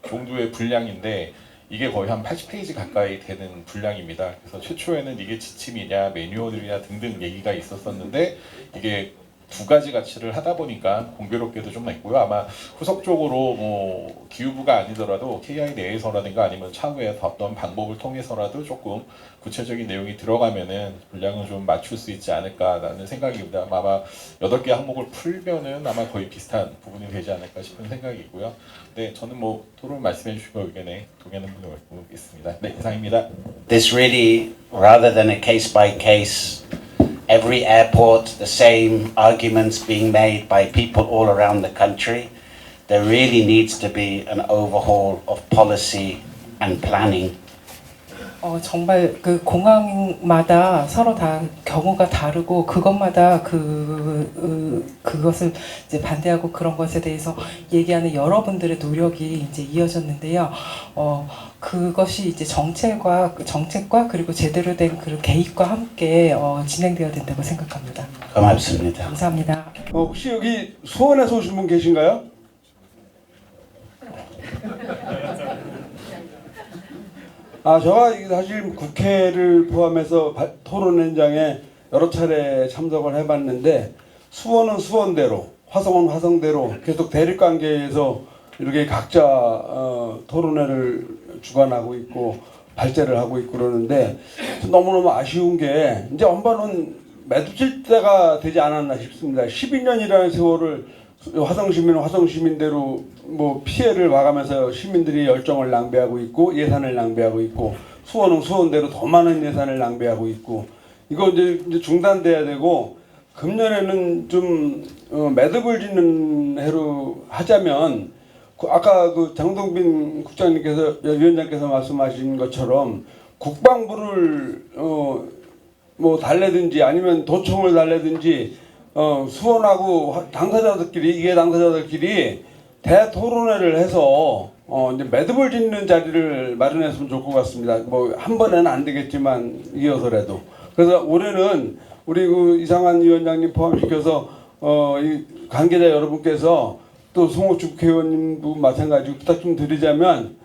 정도의 분량인데 이게 거의 한 80페이지 가까이 되는 분량입니다. 그래서 최초에는 이게 지침이냐 매뉴얼이냐 등등 얘기가 있었었는데 이게 2가지 가치를 하다 보니까 공교롭게도 좀 냈고요. 아마 후속적으로 뭐 기후부가 아니더라도 KI 내에서라든가 아니면 차후에서 어떤 방법을 통해서라도 조금 구체적인 내용이 들어가면은 분량을 좀 맞출 수 있지 않을까라는 생각입니다. 아마 8개 항목을 풀면은 아마 거의 비슷한 부분이 되지 않을까 싶은 생각이고요. 네, 저는 뭐 토론 말씀해 주시고 의견에 동의하는 분을 갖고 있습니다. 네, 이상입니다. This really, rather than a case by case, every airport, the same arguments being made by people all around the country, there really needs to be an overhaul of policy and planning. 정말 그 공항마다 서로 다 경우가 다르고 그것마다 그것을 이제 반대하고 그런 것에 대해서 얘기하는 여러분들의 노력이 이제 이어졌는데요. 그것이 이제 정책과 그리고 제대로 된 그 개입과 함께 진행되어야 된다고 생각합니다. 고맙습니다. 감사합니다. 혹시 여기 수원에서 오신 분 계신가요? 제가 사실 국회를 포함해서 토론 현장에 여러 차례 참석을 해봤는데 수원은 수원대로, 화성은 화성대로 계속 대립관계에서 이렇게 각자 토론회를 주관하고 있고 발제를 하고 있고 그러는데 너무너무 아쉬운 게 이제 한번은 매듭질 때가 되지 않았나 싶습니다. 12년이라는 세월을 화성시민은 화성시민대로 뭐 피해를 봐가면서 시민들이 열정을 낭비하고 있고 예산을 낭비하고 있고 수원은 수원대로 더 많은 예산을 낭비하고 있고 이거 이제 중단돼야 되고 금년에는 좀 매듭을 짓는 해로 하자면 아까 그 장동빈 국장님께서 위원장께서 말씀하신 것처럼 국방부를 뭐 달래든지 아니면 도청을 달래든지 수원하고 이해 당사자들끼리 대토론회를 해서 이제 매듭을 짓는 자리를 마련했으면 좋을 것 같습니다. 뭐 한 번에는 안 되겠지만 이어서라도. 그래서 올해는 우리 그 이상한 위원장님 포함시켜서 이 관계자 여러분께서 또 송호주 국회의원님도 마찬가지로 부탁 좀 드리자면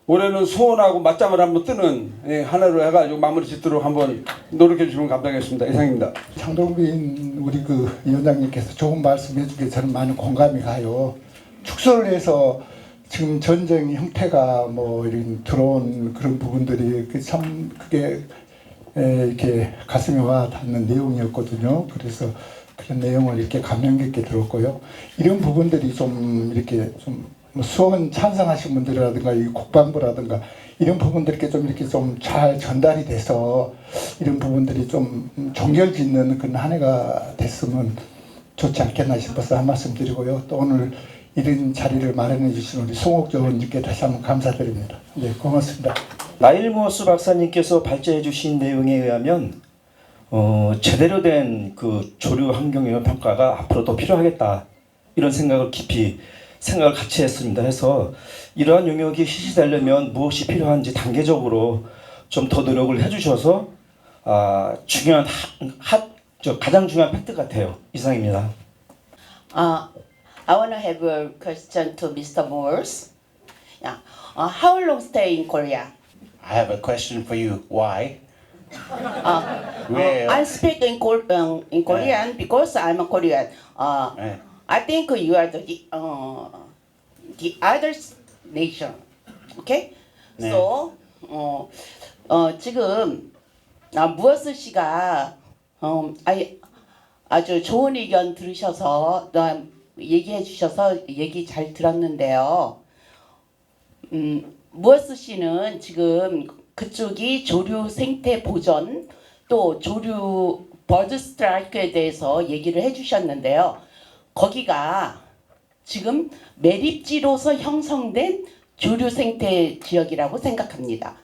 올해는 수원하고 맞짱을 한번 뜨는 하나로 해가지고 마무리 짓도록 한번 노력해 주시면 감사하겠습니다. 이상입니다. 장동빈 우리 그 위원장님께서 좋은 말씀해 주게 저는 많은 공감이 가요. 축소를 해서 지금 전쟁 형태가 뭐 이런 들어온 그런 부분들이 참 그게 이렇게 가슴에 와 닿는 내용이었거든요. 그래서 그런 내용을 이렇게 감명 깊게 들었고요. 이런 부분들이 좀 이렇게 좀 수원 찬성하신 분들이라든가 이 국방부라든가 이런 부분들이 좀 이렇게 좀 잘 전달이 돼서 이런 부분들이 좀 종결짓는 그런 한 해가 됐으면 좋지 않겠나 싶어서 한 말씀 드리고요. 또 오늘 이런 자리를 마련해 주신 우리 송옥조 의원님께 다시 한번 감사드립니다. 네, 고맙습니다. 나일모스 박사님께서 발제해 주신 내용에 의하면 제대로 된 그 조류 환경 영향 평가가 앞으로 더 필요하겠다 이런 생각을 깊이 생각을 같이 했습니다. 해서 이러한 영역이 실시되려면 무엇이 필요한지 단계적으로 좀 더 노력을 해주셔서 중요한 가장 중요한 팩트 같아요. 이상입니다. I want to have a question to Mr. Morse. Yeah. How long stay in Korea? I have a question for you. Why? I speak in Korean because I'm a Korean. I think you are the other nation. Okay? 네. So, 지금 무어스 씨가 아주 좋은 의견 들으셔서 얘기해 주셔서 얘기 잘 들었는데요. 무어스 씨는 지금 그쪽이 조류 생태 보전 또 조류 버드 스트라이크에 대해서 얘기를 해주셨는데요. 거기가 지금 매립지로서 형성된 조류 생태 지역이라고 생각합니다.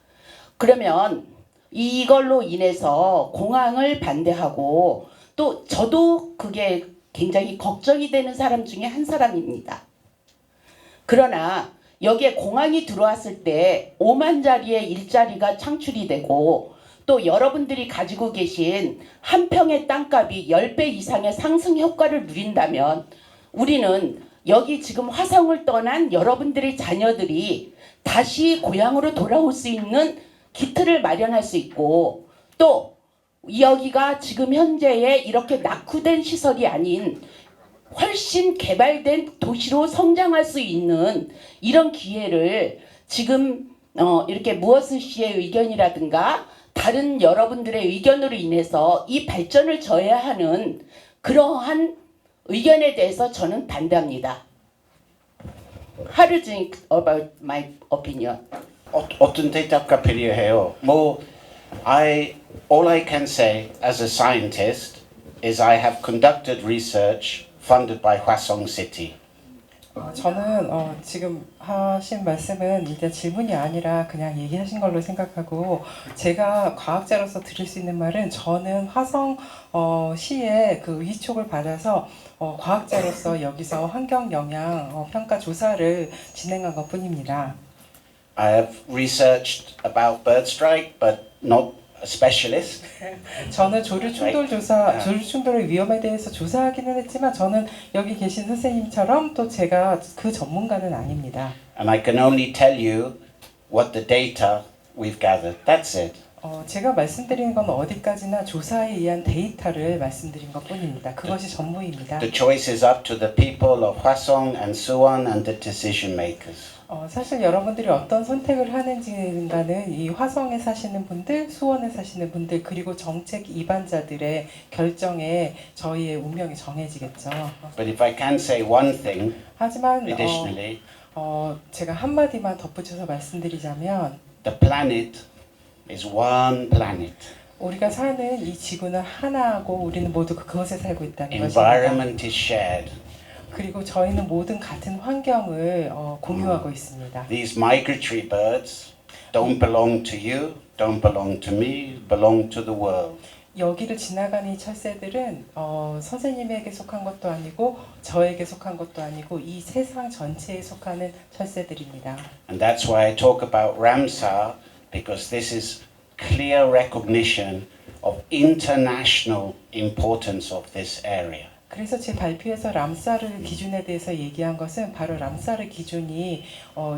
그러면 이걸로 인해서 공항을 반대하고 또 저도 그게 굉장히 걱정이 되는 사람 중에 한 사람입니다. 그러나 여기에 공항이 들어왔을 때 5만 자리의 일자리가 창출이 되고 또 여러분들이 가지고 계신 한 평의 땅값이 10배 이상의 상승 효과를 누린다면 우리는 여기 지금 화성을 떠난 여러분들의 자녀들이 다시 고향으로 돌아올 수 있는 기틀을 마련할 수 있고 또 여기가 지금 현재의 이렇게 낙후된 시설이 아닌 훨씬 개발된 도시로 성장할 수 있는 이런 기회를 지금 이렇게 무어스 씨의 의견이라든가 다른 여러분들의 의견으로 인해서 이 발전을 져야 하는 그러한 의견에 대해서 저는 반대합니다. How do you think about my opinion? 어떤 대답가 필요해요? All I can say as a scientist is I have conducted research funded by Hwasong City. 저는 지금 하신 말씀은 이제 질문이 아니라 그냥 얘기하신 걸로 생각하고 제가 과학자로서 드릴 수 있는 말은 저는 화성 시의 그 위촉을 받아서 과학자로서 여기서 환경 영향 평가 조사를 진행한 것뿐입니다. I have researched about bird strike, but not a specialist. 저는 조류 충돌 조사, 조류 충돌의 위험에 대해서 조사하기는 했지만 저는 여기 계신 선생님처럼 또 제가 그 전문가는 아닙니다. And I can only tell you what the data we've gathered. That's it. 제가 말씀드리는 건 어디까지나 조사에 의한 데이터를 말씀드린 것뿐입니다. 그것이 전부입니다. The choice is up to the people of Hwasong and Suwon and the decision makers. 사실 여러분들이 어떤 선택을 하는지는 이 화성에 사시는 분들, 수원에 사시는 분들 그리고 정책 이반자들의 결정에 저희의 운명이 정해지겠죠. But if I can say one thing, 하지만 additionally, 제가 한마디만 덧붙여서 말씀드리자면 the planet is one planet. 우리가 사는 이 지구는 하나고 우리는 모두 그것에 살고 있다는 Environment 것입니다. is shared. 그리고 저희는 모든 같은 환경을 공유하고 있습니다. These migratory birds don't belong to you, don't belong to me, belong to the world. 여기를 지나가는 이 철새들은 선생님에게 속한 것도 아니고 저에게 속한 것도 아니고 이 세상 전체에 속하는 철새들입니다. And that's why I talk about Ramsar, because this is clear recognition of international importance of this area. 그래서 제 발표에서 람사르 기준에 대해서 얘기한 것은 바로 람사르 기준이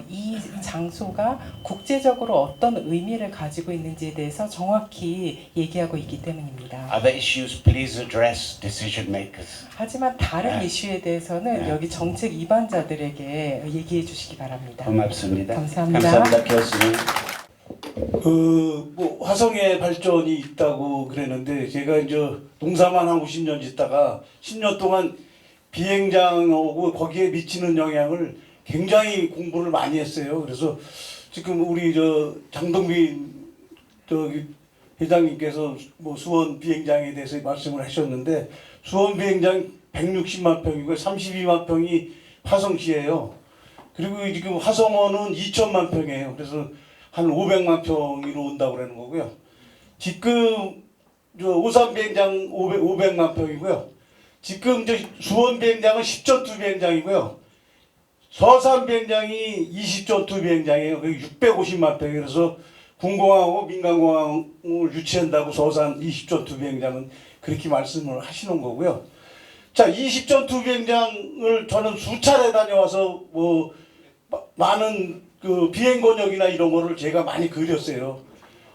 이 장소가 국제적으로 어떤 의미를 가지고 있는지에 대해서 정확히 얘기하고 있기 때문입니다. Other issues, please address decision makers. 하지만 다른 이슈에 대해서는 여기 정책 이반자들에게 얘기해 주시기 바랍니다. 고맙습니다. 감사합니다. 감사합니다, 교수님. 화성에 발전이 있다고 그랬는데 제가 이제 농사만 한 50년 짓다가 10년 동안 비행장하고 거기에 미치는 영향을 굉장히 공부를 많이 했어요. 그래서 지금 우리 장동빈 회장님께서 수원 비행장에 대해서 말씀을 하셨는데 수원 비행장 160만 평이고 32만 평이 화성시예요. 그리고 지금 화성원은 2천만 평이에요. 그래서 한 500만 평으로 온다고 그러는 거고요. 지금 오산 비행장 500만 평이고요. 지금 수원 비행장은 10전투 비행장이고요. 서산 비행장이 20전투 비행장이에요. 650만 평. 그래서 군공항하고 민간공항을 유치한다고 서산 20전투 비행장은 그렇게 말씀을 하시는 거고요. 자, 20전투 비행장을 저는 수차례 다녀와서 뭐 많은 그 비행 권역이나 이런 거를 제가 많이 그렸어요.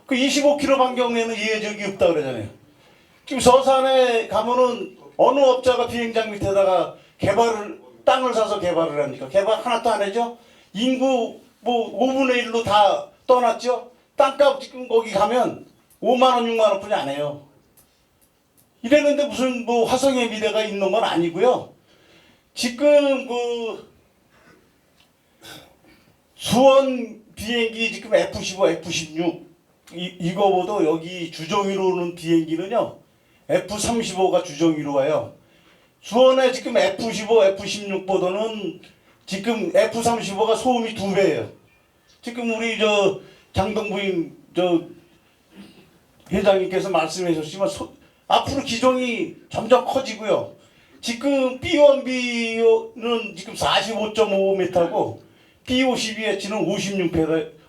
그 25km 반경 내는 예적이 없다 그러잖아요. 지금 서산에 가면은 어느 업자가 비행장 밑에다가 땅을 사서 개발을 합니까? 개발 하나도 안 해죠? 인구 뭐 5분의 1로 다 떠났죠? 땅값 지금 거기 가면 5만 원, 6만 원뿐이 안 해요. 이랬는데 무슨 뭐 화성의 미래가 있는 건 아니고요. 지금 그 수원 비행기 지금 F-15, F-16 이거보다 여기 주정위로 오는 비행기는요. F-35가 주정위로 와요. 수원에 지금 F-15, F-16보다는 지금 F-35가 소음이 2배예요. 지금 우리 장동부인 회장님께서 말씀해 주셨지만 앞으로 기종이 점점 커지고요. 지금 B1B는 지금 45.5m고 B-52H는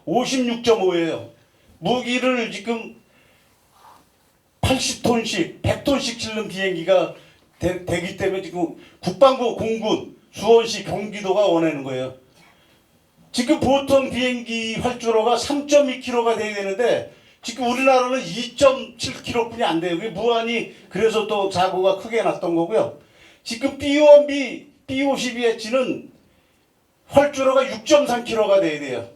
56.5예요. 무기를 지금 80톤씩, 100톤씩 실는 비행기가 되기 때문에 지금 국방부, 공군, 수원시, 경기도가 원하는 거예요. 지금 보통 비행기 활주로가 3.2km가 돼야 되는데 지금 우리나라는 2.7km뿐이 안 돼요. 그게 무한히 그래서 또 사고가 크게 났던 거고요. 지금 B1B, B-52H는 활주로가 6.3km가 돼야 돼요.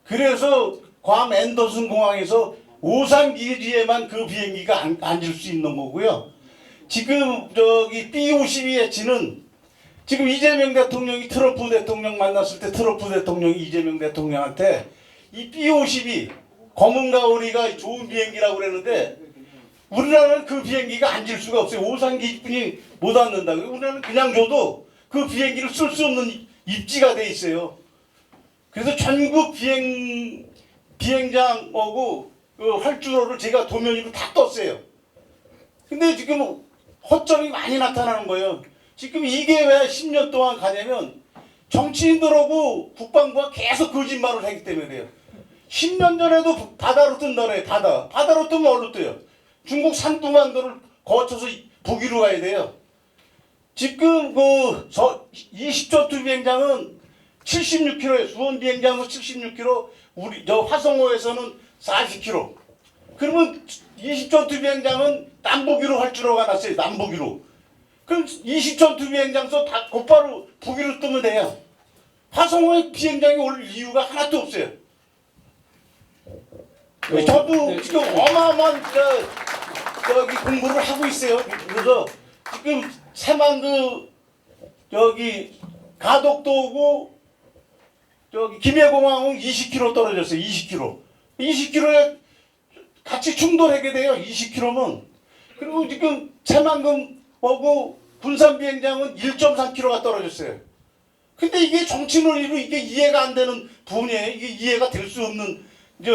그래서 괌 앤더슨 공항에서 오산 기지에만 그 비행기가 앉을 수 있는 거고요. 지금 B-52H는 지금 이재명 대통령이 트럼프 대통령 만났을 때 트럼프 대통령이 이재명 대통령한테 이 B-52 검은 가오리가 좋은 비행기라고 그랬는데 우리나라는 그 비행기가 앉을 수가 없어요. 오산 기지뿐이 못 앉는다고요. 우리나라는 그냥 줘도 그 비행기를 쓸 수 없는 입지가 돼 있어요. 그래서 전국 비행장하고 그 활주로를 제가 도면 위로 다 떴어요. 근데 지금 허점이 많이 나타나는 거예요. 지금 이게 왜 10년 동안 가냐면 정치인들하고 국방부가 계속 거짓말을 하기 때문에 그래요. 10년 전에도 바다로 뜬다 그래요. 바다로 뜨면 어디로 떠요? 중국 산둥만도를 거쳐서 북위로 가야 돼요. 지금 그 20전투 비행장은 76km예요. 수원 비행장은 76km, 우리 화성호에서는 40km. 그러면 20전투 비행장은 남북위로 활주로가 났어요. 남북위로. 그럼 20전투 비행장서 다 곧바로 북위로 뜨면 돼요. 화성호에 비행장이 올 이유가 하나도 없어요. 저도 지금 어마어마한 저기 공부를 하고 있어요. 그래서 지금 새만그 가덕도고 김해공항은 20km 떨어졌어요. 20km에 같이 충돌하게 돼요. 20km면. 그리고 지금 새만금하고 군산비행장은 1.3km가 떨어졌어요. 근데 이게 정치 논리로 이게 이해가 안 되는 부분이에요. 이게 이해가 될 수 없는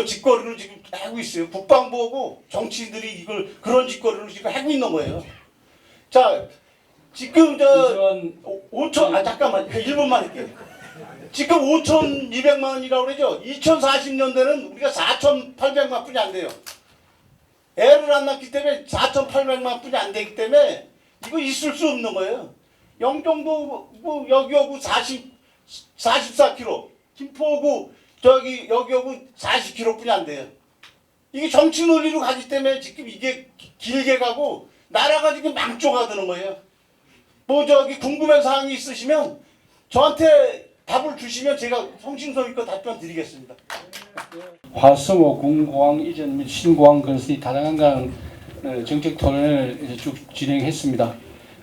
짓거리를 지금 하고 있어요. 국방부하고 정치인들이 그런 짓거리를 지금 하고 있는 거예요. 자, 지금 잠깐만 1분만 할게요. 지금 5,200만 원이라고 그러죠. 2040년대는 우리가 4,800만 뿐이 안 돼요. 애를 안 낳기 때문에 4,800만 뿐이 안 되기 때문에 이거 있을 수 없는 거예요. 영종도 여기하고 44km, 김포하고 여기하고 40km 뿐이 안 돼요. 이게 정치 논리로 가기 때문에 지금 이게 길게 가고 나라가 지금 망조가 되는 거예요. 궁금한 사항이 있으시면 저한테 답을 주시면 제가 성심성의껏 답변 드리겠습니다. 화성호 군공항 이전 및 신공항 건설이 다양한 정책 토론을 이제 쭉 진행했습니다.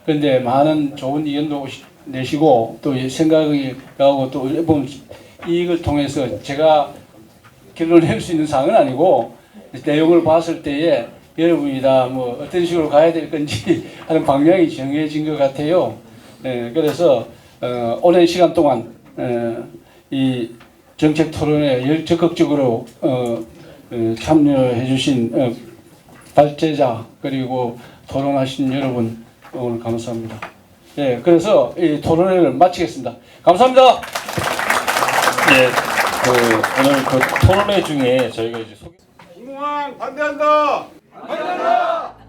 그런데 많은 좋은 의견도 내시고 또 생각이 나오고 또 이걸 통해서 제가 결론을 낼 수 있는 사항은 아니고 내용을 봤을 때에 여러분이 다 어떤 식으로 가야 될 건지 하는 방향이 정해진 것 같아요. 그래서 오랜 시간 동안 이 정책 토론에 적극적으로 참여해 주신 발제자 그리고 토론하신 여러분 오늘 감사합니다. 예, 그래서 이 토론회를 마치겠습니다. 감사합니다. 네, 오늘 그 토론회 중에 저희가 이제 공무왕 반대한다. 반대한다.